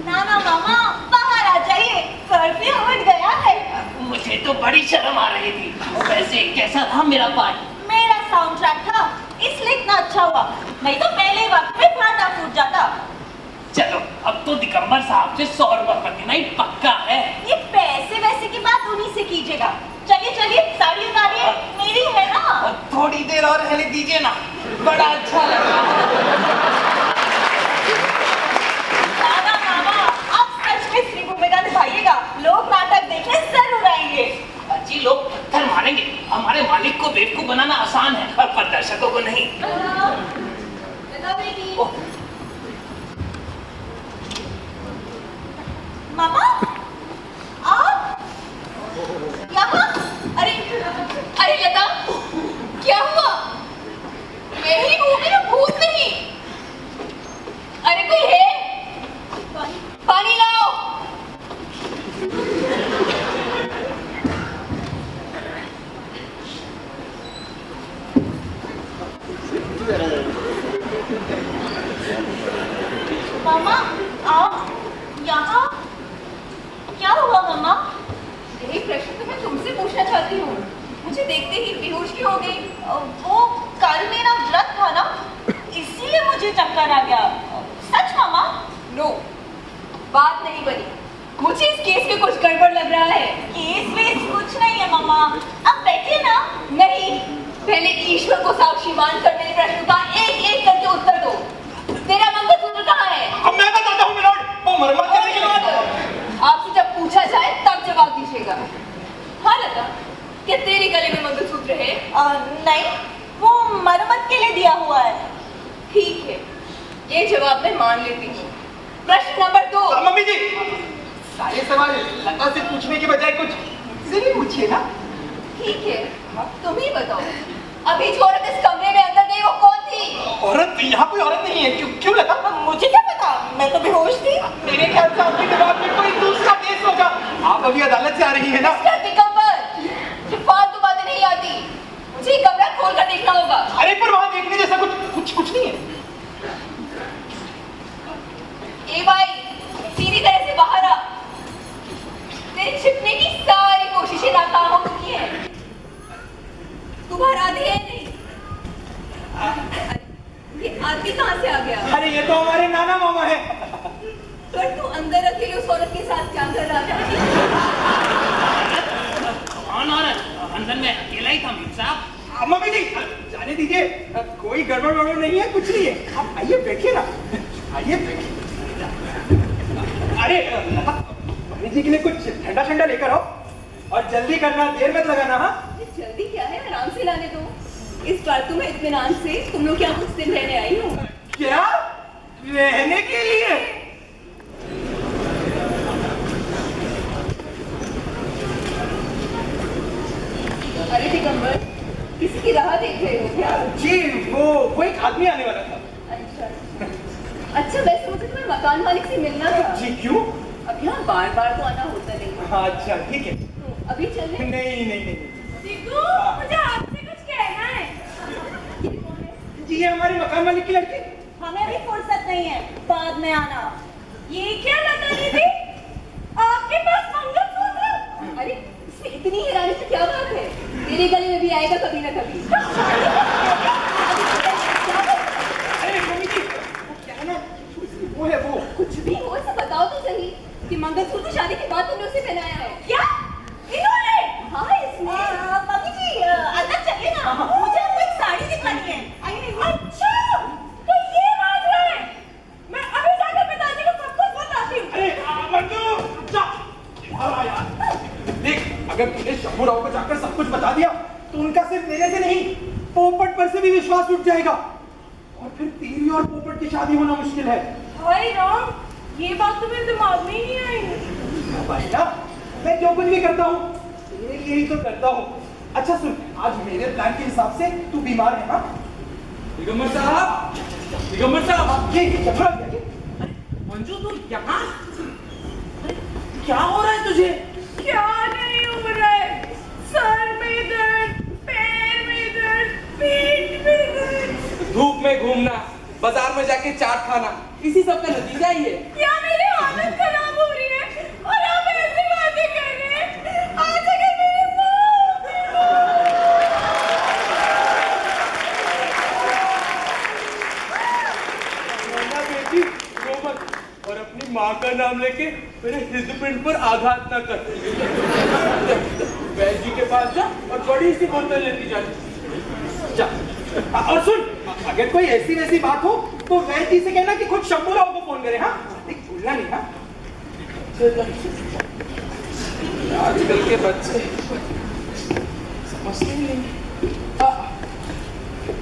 नाना मामा, बाहर आ जाइए, कर्फ्यू उठ गया है। मुझे तो बड़ी शर्म आ रही थी। वैसे कैसा था मेरा पार्ट? मेरा साउंड ट्रैक था, इसलिए इतना अच्छा हुआ, नहीं तो पहले वक्त में फाटा फूट जाता। चलो, अब तो दिगंबर साहब से 100 रुपए प्रतिना ही पक्का है। ये पैसे वैसे की बात उन्हीं से कीजिएगा। चलिए चलिए, साड़ी उतारिए, मेरी है ना। थोड़ी देर और रहने दीजिए ना, बड़ा अच्छा लगा। नाना दर्शकों को नहीं। लता बेटी। मामा आप यहाँ? अरे अरे लता, क्या हुआ? मैं ही हूँ, मेरा भूत नहीं। अरे कोई है? पानी लाओ। मामा आप यहाँ? क्या हुआ मामा? यही प्रश्न तो मैं तुमसे पूछना चाहती हूँ। मुझे देखते ही बेहोश क्यों हो गई? वो कल मेरा व्रत था ना, इसीलिए मुझे चक्कर आ गया। सच मामा? नो, बात नहीं बनी। मुझे इस केस में कुछ गड़बड़ लग रहा है। केस वेस कुछ नहीं है मामा, अब बैठिए ना। नहीं, पहले ईश्वर को साक्षी मानकर मेरे प्रश्न का एक एक करके उत्तर दो। तेरा मंगलसूत्र कहाँ है? अब मैं बताता हूँ मिलोड, वो मरम्मत करने के लिए। आपसे जब पूछा जाए तब जवाब दीजिएगा। हाँ लता, क्या तेरे गले में मंगलसूत्र है? नहीं, वो मरम्मत के लिए दिया हुआ है। ठीक है, ये जवाब मैं मान लेती हूँ। प्रश्न नंबर 2। मम्मी जी, सारे सवाल लता से पूछने के बजाय कुछ मुझसे भी पूछिए ना। ठीक है, तुम ही बताओ, अभी जो औरत इस कमरे में अंदर गई वो कौन थी? औरत? यहाँ कोई औरत नहीं है। क्यों लता? मुझे क्या पता, मैं तो बेहोश थी। मेरे ख्याल से आपके दिमाग में कोई दूसरा केस होगा। आप अभी अदालत से आ रही है ना? मिस्टर दिगंबर, ये फालतू बातें नहीं आती। मुझे कमरा खोल कर देखना होगा। अरे पर वहाँ देखने जैसा कुछ नहीं है। ए भाई, सीधी तरह से बाहर आ। तेरे छिपने की सारी कोशिशें नाकाम हो चुकी हैं। तू बाहर आती है नहीं? ये आदमी कहाँ से आ गया? अरे ये तो हमारे नाना मामा है। पर तू अंदर अकेले उस औरत के साथ क्या कर रहा था? कौन औरत? अंदर में अकेला ही था मीर साहब। मम्मी जी जाने दीजिए, कोई गड़बड़ वड़बड़ नहीं है, कुछ नहीं है। आप आइए बैठिए ना, आइए बैठिए। अरे मम्मी जी के लिए कुछ ठंडा ठंडा लेकर आओ और जल्दी करना, देर मत लगाना। हाँ जल्दी क्या है, आराम से लाने दो। इस बार तो मैं इत्मीनान से तुम लोग क्या कुछ दिन रहने आई हूँ। क्या रहने के लिए? अरे दिगंबर, किसी की राह देख रहे हो क्या? जी वो एक आदमी आने वाला था। अच्छा वैसे मुझे तुम्हें मकान मालिक से मिलना था। जी क्यों? अब यहाँ बार बार तो आना होता नहीं। हाँ अच्छा ठीक है। तो अभी चलने? नहीं। दीकू, मुझे आपसे कुछ कहना है। जी ये हमारे मकान मालिक की लड़की। हमें अभी फुर्सत नहीं है, बाद में आना। ये क्या लता दीदी, आपके पास मंगलसूत्र? अरे इसमें इतनी हैरानी की क्या बात है? मेरे गले में भी आएगा कभी ना कभी। अरे मम्मी जी वो क्या ना, वो है वो। कुछ भी हो, इसे बताओ तो सही कि मंगलसूत्र शादी के बाद तुमने उसे पहनाया है। क्या इन्होंने? हाँ इसने। मम्मी जी अंदर चलिए ना, मुझे आपको एक साड़ी दिखानी है। अच्छा तो ये बात है, मैं अभी जाकर पिताजी को सब कुछ बताती हूँ। अरे मंजू जा यार। देख अगर तूने शंभू राव को जाकर सब कुछ बता दिया तो उनका सिर्फ मेरे से नहीं, पोपट पर से भी विश्वास उठ जाएगा और फिर तेरी और पोपट की शादी होना मुश्किल है। हाय राम, ये बात तो मेरे दिमाग में ही नहीं आई। भाई ना मैं जो कुछ भी करता हूँ तेरे लिए ही तो करता हूँ। अच्छा सुन, आज मेरे प्लान के हिसाब से तू बीमार है ना? दिगंबर साहब, दिगंबर साहब, ये चल रहा है। मंजू तू यहाँ? क्या हो रहा है तुझे? क्या नहीं हो रहा है, सर में दर्द, पैर में दर्द, पेट में दर्द। धूप में घूमना, बाजार में जाके चाट खाना, इसी सब का नतीजा ही है। क्या मेरी हालत खराब हो रही है और आप ऐसी बातें कर रहे हैं? आज अगर मेरे बेटी रो मत और अपनी माँ का नाम लेके मेरे हृदपिंड पर आघात न कर। वैद्य जी के पास जा और बड़ी सी बोतल लेती जा। और सुन, अगर कोई ऐसी वैसी बात हो तो वैद्य जी से कहना कि खुद शंभू राव को फोन करे। हाँ भूलना नहीं। हाँ आजकल के बच्चे समझते ही नहीं।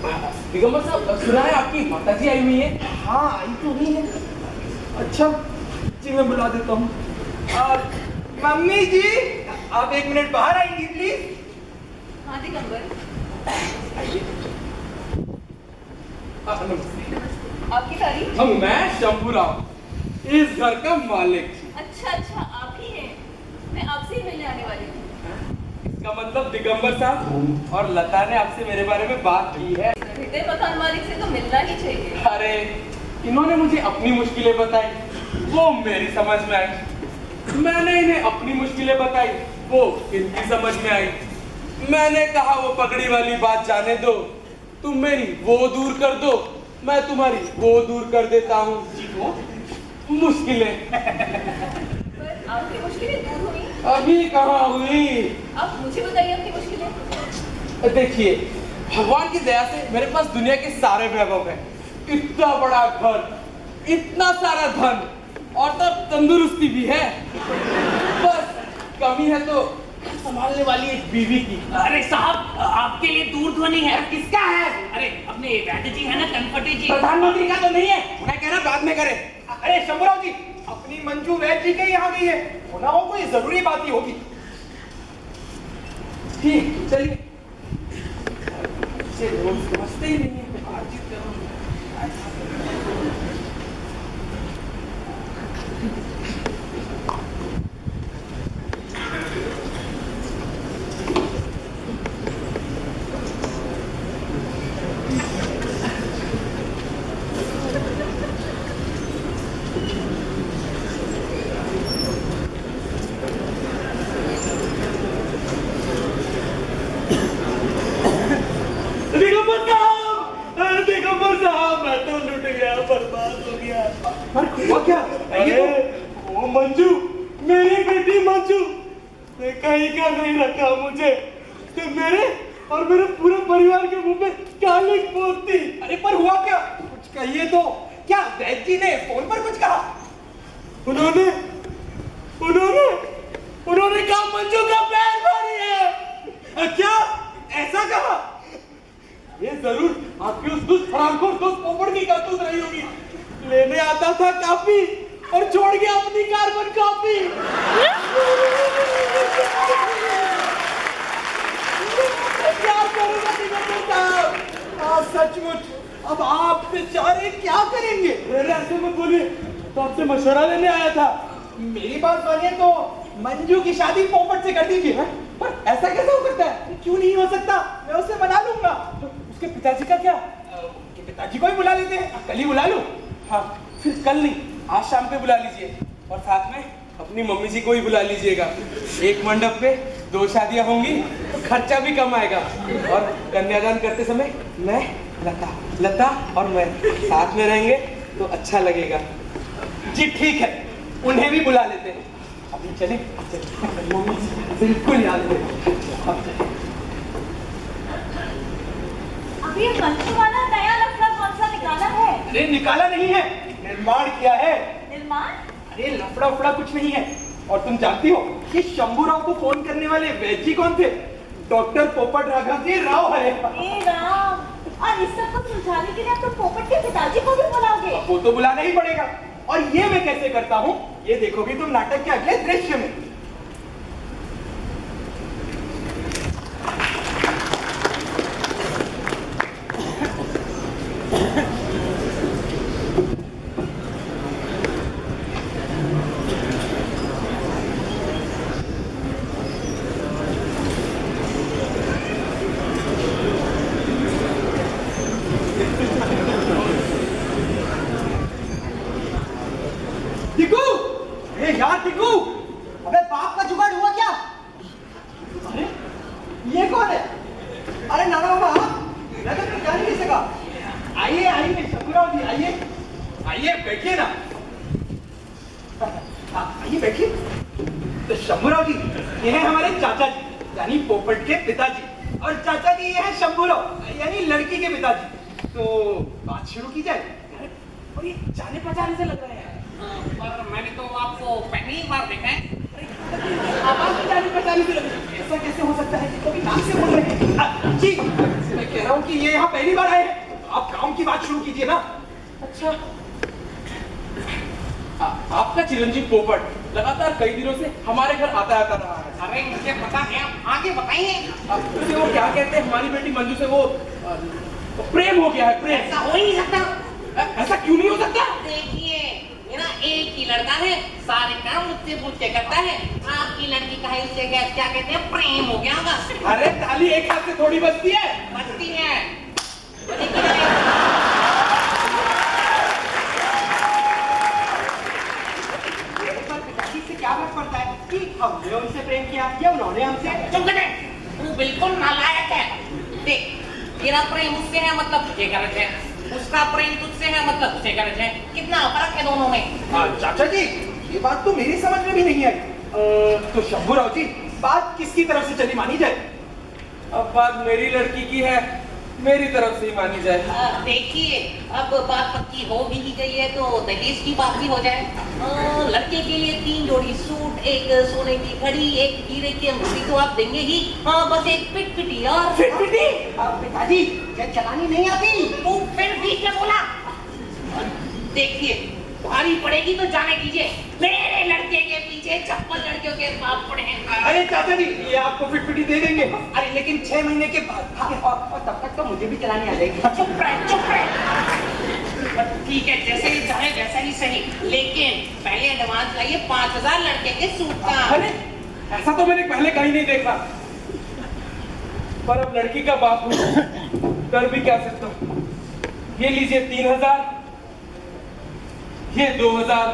दिगंबर साहब, सुना है आपकी माताजी आई हुई है? हाँ आई तो हुई है। अच्छा जी मैं बुला देता हूँ। मम्मी जी आप 1 मिनट बाहर आएंगी प्लीज। हाँ दिगंबर, आपकी तारीफ। मैं शंभूराव, इस घर का मालिक। अच्छा आप ही हैं। मैं आपसे ही मिलने आने वाली हूँ। इसका मतलब दिगंबर साहब और लता ने आपसे मेरे बारे में बात की है। हृदय मकान मालिक से तो मिलना ही चाहिए। अरे इन्होंने मुझे अपनी मुश्किलें बताई, वो मेरी समझ में आई। मैंने इन्हें अपनी मुश्किलें बताई, वो इनकी समझ में आई। मैंने कहा वो पगड़ी वाली बात जाने दो, तुम मेरी वो दूर कर दो, मैं तुम्हारी वो दूर कर देता हूँ। जी वो मुश्किलें। पर आपकी मुश्किलें दूर हुई? अभी कहाँ हुई? आप मुझे बताइए अपनी मुश्किलें। देखिए, भगवान की दया से मेरे पास दुनिया के सारे वैभव हैं। इतना बड़ा घर, इतना सारा धन और तब तंदुरुस्ती भी है। बस कमी है तो संभालने वाली एक बीवी की। अरे साहब, आपके लिए दूर ध्वनि है। किसका है? अरे अपने वैद्य जी है ना, कनपटी जी। प्रधानमंत्री का तो नहीं है। मैं कह रहा बाद में करे। अरे शंभूराव जी अपनी मंजू वैद्य जी के यहाँ गई है, होना हो कोई जरूरी बात ही होगी। ठीक चलिए। समझते ही नहीं है, बातचीत करूंगा। दिगंबर साहब, मैं तो लुट गया, बर्बाद हो गया। हुआ क्या? अरे वो मंजू, मेरी बेटी मंजू ने कहीं का नहीं रखा मुझे, तो मेरे और मेरे पूरे परिवार के मुंह पे कालिक पोती। अरे पर हुआ क्या? कुछ कहिए तो। क्या वैद्य जी ने फोन पर कुछ कहा? उन्होंने उन्होंने उन्होंने कहा मंजू का पैर भारी है। क्या ऐसा कहा? ये जरूर आपकी उस दुष्ट हरामखोर दोस्त पोपड़ की करतूत रही होगी। लेने आता था काफी और छोड़ गया अपनी कार्बन कॉपी। क्या करूंगा दिगंबर साहब? सचमुच अब आप बेचारे क्या करेंगे? ऐसे मत बोलिए, तो आपसे मशवरा लेने आया था। मेरी बात मानिए तो मंजू की शादी पोपट से कर दीजिए। है? पर ऐसा कैसे हो सकता है? क्यों नहीं हो सकता? मैं उसे मना लूंगा। उसके पिताजी का क्या? उनके पिताजी को ही बुला लेते हैं। कल ही बुला लो। हाँ, फिर कल नहीं, आज शाम पे बुला लीजिए और साथ में अपनी मम्मी जी को ही बुला लीजिएगा। एक मंडप पे 2 शादियां होंगी तो खर्चा भी कम आएगा। और कन्यादान करते समय मैं, लता और मैं साथ में रहेंगे तो अच्छा लगेगा। जी ठीक है, उन्हें भी बुला लेते हैं। अभी चले? मम्मी बिल्कुल याद है। अभी ये मंजू वाला नया लफड़ा कौन सा निकाला है? अरे निकाला नहीं है, निर्माण किया है। निर्माण? अरे लफड़ा उफड़ा कुछ नहीं है। और तुम जानती हो कि शंभूराव को फोन करने वाले वैद्य जी कौन थे? डॉक्टर पोपट राघव जी राव है। ए राम, और इस सब को सुलझाने के लिए आप तो पोपट के पिताजी को भी बुलाओगे? वो तो बुलाना ही पड़ेगा। और ये मैं कैसे करता हूँ ये देखोगी तुम नाटक के अगले दृश्य में। टिकू, ए यार टिकू, अबे बाप का जुगाड़ हुआ क्या? अरे ये कौन है? अरे नाना बाबा, मैं तो पहचान नहीं सका। आइए आइए शंभूराव जी आइए, आइए बैठिए ना। आइए बैठिए। तो शंभूराव जी ये हैं हमारे चाचा जी यानी पोपट के पिताजी, और चाचा जी ये हैं शंभूराव यानी लड़की के पिताजी। तो बात शुरू की जाए। और ये जाने पहचाने से लग रहे हैं। पर मैंने तो आपको पहली बार देखा है। आवाज भी जाने पहचाने से लग रही है। ऐसा कैसे हो सकता है? कभी नाक से बोल रहे हैं। जी मैं कह रहा हूँ हूँ कि ये यहाँ पहली बार आए हैं, तो आप काम की बात शुरू कीजिए ना। अच्छा, आपका चिरंजीव पोपट लगातार कई दिनों से हमारे घर आता रहा है। अरे मुझे पता है, आगे बताइए। उसे वो क्या कहते हैं, हमारी बेटी मंजू से वो प्रेम हो गया है, प्रेम। ऐसा हो ही नहीं सकता। ऐसा क्यों नहीं हो सकता? देखिए, मेरा एक ही लड़का है, सारे काम मुझसे पूछ के करता है। आपकी लड़की का है, उससे क्या कहते हैं, प्रेम हो गया होगा। अरे ताली एक हाथ से थोड़ी बजती है। बचती है। पिताजी से क्या फर्क पड़ता है कि हमने उनसे प्रेम किया या उन्होंने हमसे? चुप कर, तू बिल्कुल नालायक है। देख, तेरा प्रेम उससे है मतलब तुझे गरज है, उसका प्रेम तुझसे है मतलब तुझे गरज है। कितना फर्क है दोनों में। चाचा जी, ये बात तो मेरी समझ में भी नहीं आई। तो शंभूराव जी, बात किसकी तरफ से चली मानी जाए? अब बात मेरी लड़की की है, मेरी तरफ से ही मानी जाए। देखिए, अब बात पक्की हो भी गई है तो दहेज की बात भी हो जाए। लड़के के लिए 3 जोड़ी सूट, एक सोने की घड़ी, एक हीरे की अंगूठी तो आप देंगे ही। बस एक फिटफिटी और फिटफिटी? पिताजी, क्या चलानी नहीं आती? तू फिर भी क्या बोला? देखिए, भारी पड़ेगी तो जाने दीजिए। मेरे लड़के के पीछे 56 लड़कियों के बाप पड़े हैं। अरे चाचा जी, ये आपको फिटफिटी दे देंगे, अरे लेकिन 6 महीने के बाद। और तब तक तो मुझे भी चलानी आ जाएगी। चुप रह, चुप रह। ठीक है, जैसे ही चाहे वैसा ही सही, लेकिन पहले एडवांस लाइए 5000 लड़के के सूट का। अरे ऐसा तो मैंने पहले कहीं नहीं देखा, पर अब लड़की का बाप हूं, कर भी क्या सकता हूं। ये लीजिए 3000, ये 2000,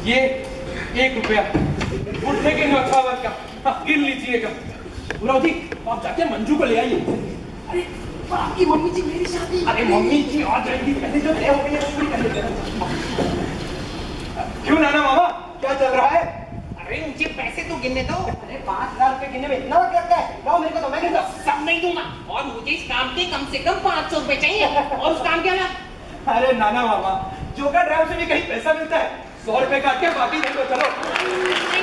ये 1 रुपया, उठने के न्यौछावर का। गिन लीजिएगा। शंभूराव जी, आप जाके मंजू को ले आइए। अरे आपकी मम्मी जी मेरी शादी। अरे मम्मी जी आ जाएंगी, पहले जो तय हो गई है वो पूरी कर लेते हैं। क्यों नाना मामा, क्या चल रहा है? अरे मुझे पैसे तो गिनने दो। अरे 5000 रुपए गिनने में इतना वक्त लगता है? लाओ मेरे को तो मैं गिनता हूं। सब नहीं दूंगा, और मुझे इस काम के कम से कम 500 रुपए चाहिए। और उस काम के अलग। अरे नाना मामा, जोगा ड्राइव से भी कहीं पैसा मिलता है, 100 रुपए काट के बाकी दे दो, चलो। नहीं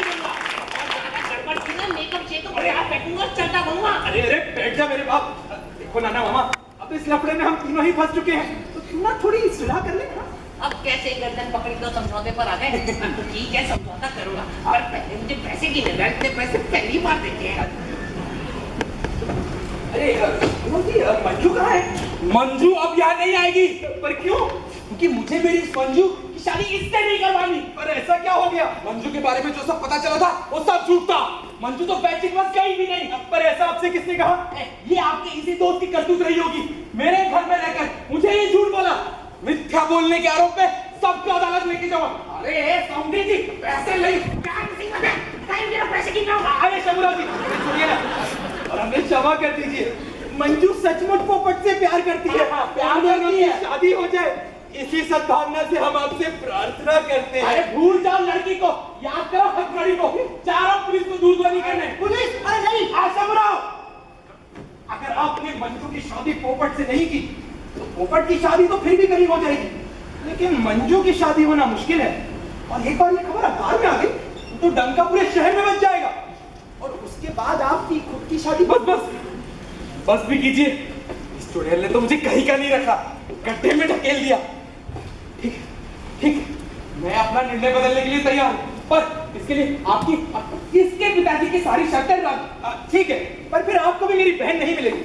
दूंगा। और ज्यादा गड़बड़ थी ना, मेकअप चेकअप बड़ा फेंकूंगा, चलता बनूंगा। अरे अरे बैठ जा मेरे बाप। देखो नाना मामा, अब इस लफड़े में हम तीनों ही फंस चुके हैं, तो क्यों ना थोड़ी सुलह कर ले। अब कैसे गर्दन पकड़ी तो समझौते पर आ गए। ठीक है, समझौता करूंगा, पर पहले मुझे पैसे गिने। इतने पैसे पहली बार देते हैं। अरे मंजू कहाँ है? मंजू अब यहाँ नहीं आएगी। पर क्यों? क्योंकि मुझे मेरी मंजू की शादी इससे नहीं करवानी। पर ऐसा क्या हो गया? मंजू के बारे में जो सब पता चला था वो सब झूठ था। मंजू तो बैचिंग बस गई भी नहीं। पर ऐसा आपसे किसने कहा? ये आपके इसी दोस्त की करतूत रही होगी। मेरे घर में रहकर मुझे ये झूठ बोला, मिथ्या बोलने के आरोप में सबको अदालत लेके जाओ। अरे सौंदर्य जी, पैसे ले। क्या किसी का टाइम मेरा पैसे गिनना होगा। अरे शंभूराव जी, सुनिए ना, और हमें क्षमा कर दीजिए। मंजू सचमुच पोपट से प्यार करती है। प्यार करती है। शादी हो जाए, इसी सद्भावना से हम आपसे प्रार्थना करते हैं। अरे भूल जाओ लड़की को, याद करो हथकड़ी को। चारों पुलिस को दूरध्वनि करने। पुलिस? अरे नहीं। शंभूराव, अगर आपने मंजू की शादी पोपट से नहीं की तो पोपट की शादी तो फिर भी करीब हो जाएगी, लेकिन मंजू की शादी होना मुश्किल है। और एक बार ये खबर अखबार में आ गई तो डंका पूरे शहर में बच जाएगा, और उसके बाद आपकी खुद की शादी। बस भी कीजिए। इस चुड़ैल ने तो मुझे कहीं का नहीं रखा, गड्ढे में ढकेल दिया। ठीक, मैं अपना निर्णय बदलने के लिए तैयार हूँ, पर इसके लिए आपकी इसके पिताजी की सारी शर्तें रद्द। ठीक है, पर फिर आपको भी मेरी बहन नहीं मिलेगी।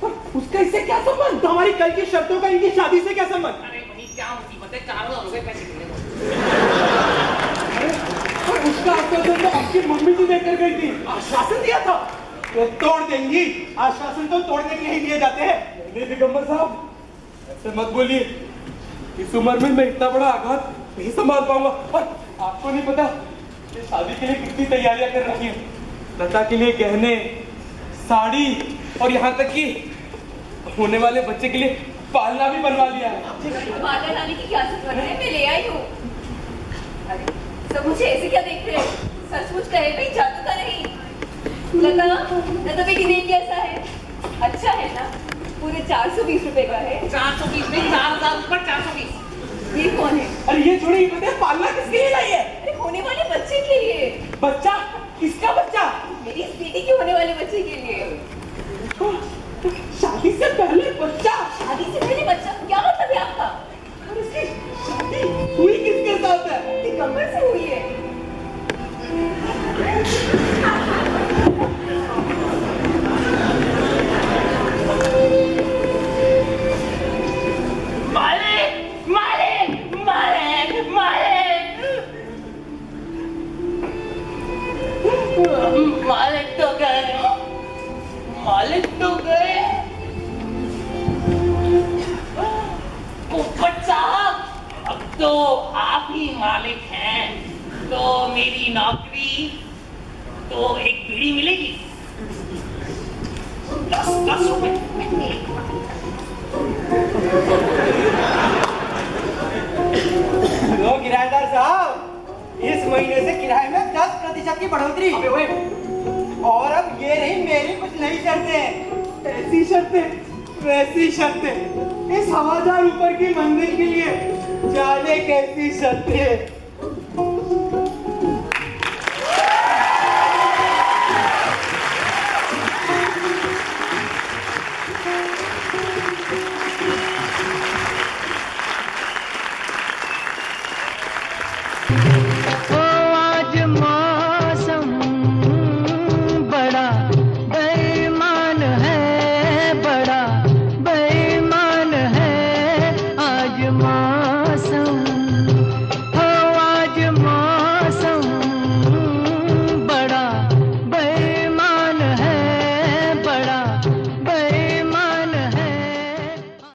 पर उसका इससे क्या संबंध? तो हमारी कल की शर्तों का इनकी शादी से क्या संबंध? अरे वही क्या मुसीबत है, 4000 रुपए पैसे गिने दो। पर उसका आश्वासन तो आपकी मम्मी जी देकर गई थी। आश्वासन दिया था तो तोड़ देंगी। आश्वासन तो तोड़ने के लिए ही दिए जाते हैं। नहीं दिगंबर साहब, ऐसे मत बोलिए। इस उम्र में मैं इतना बड़ा आघात नहीं संभाल पाऊंगा। और आपको नहीं पता कि शादी के लिए कितनी तैयारियां कर रखी है। लता के लिए गहने, साड़ी, और यहाँ तक कि होने वाले बच्चे के लिए पालना भी बनवा लिया है। पार्लर लाने की क्या जरूरत है, मैं ले आई हूँ। अरे सब मुझे ऐसे क्या देख रहे हैं? सचमुच कहे भाई, जादू का नहीं। लता बेटी देख कैसा है? अच्छा है ना? पूरे 420 रुपए का है। 420 नहीं, 4000 ऊपर 420। ये कौन है? अरे ये छोड़ी, पता है पालना किसके लिए लाई है? अरे होने वाले बच्चे के लिए। बच्चा? किसका बच्चा? मेरी आप ही मालिक हैं, तो मेरी नौकरी तो एक बीड़ी मिलेगी। 10 रुपए। लो किराएदार साहब, इस महीने से किराए में 10% की बढ़ोतरी। अबे ओए, और अब ये रही मेरी कुछ नई शर्तें। ऐसी शर्तें वैसी शर्तें, इस हवादार ऊपर की मंजिल के लिए जाने कैसी शर्तें।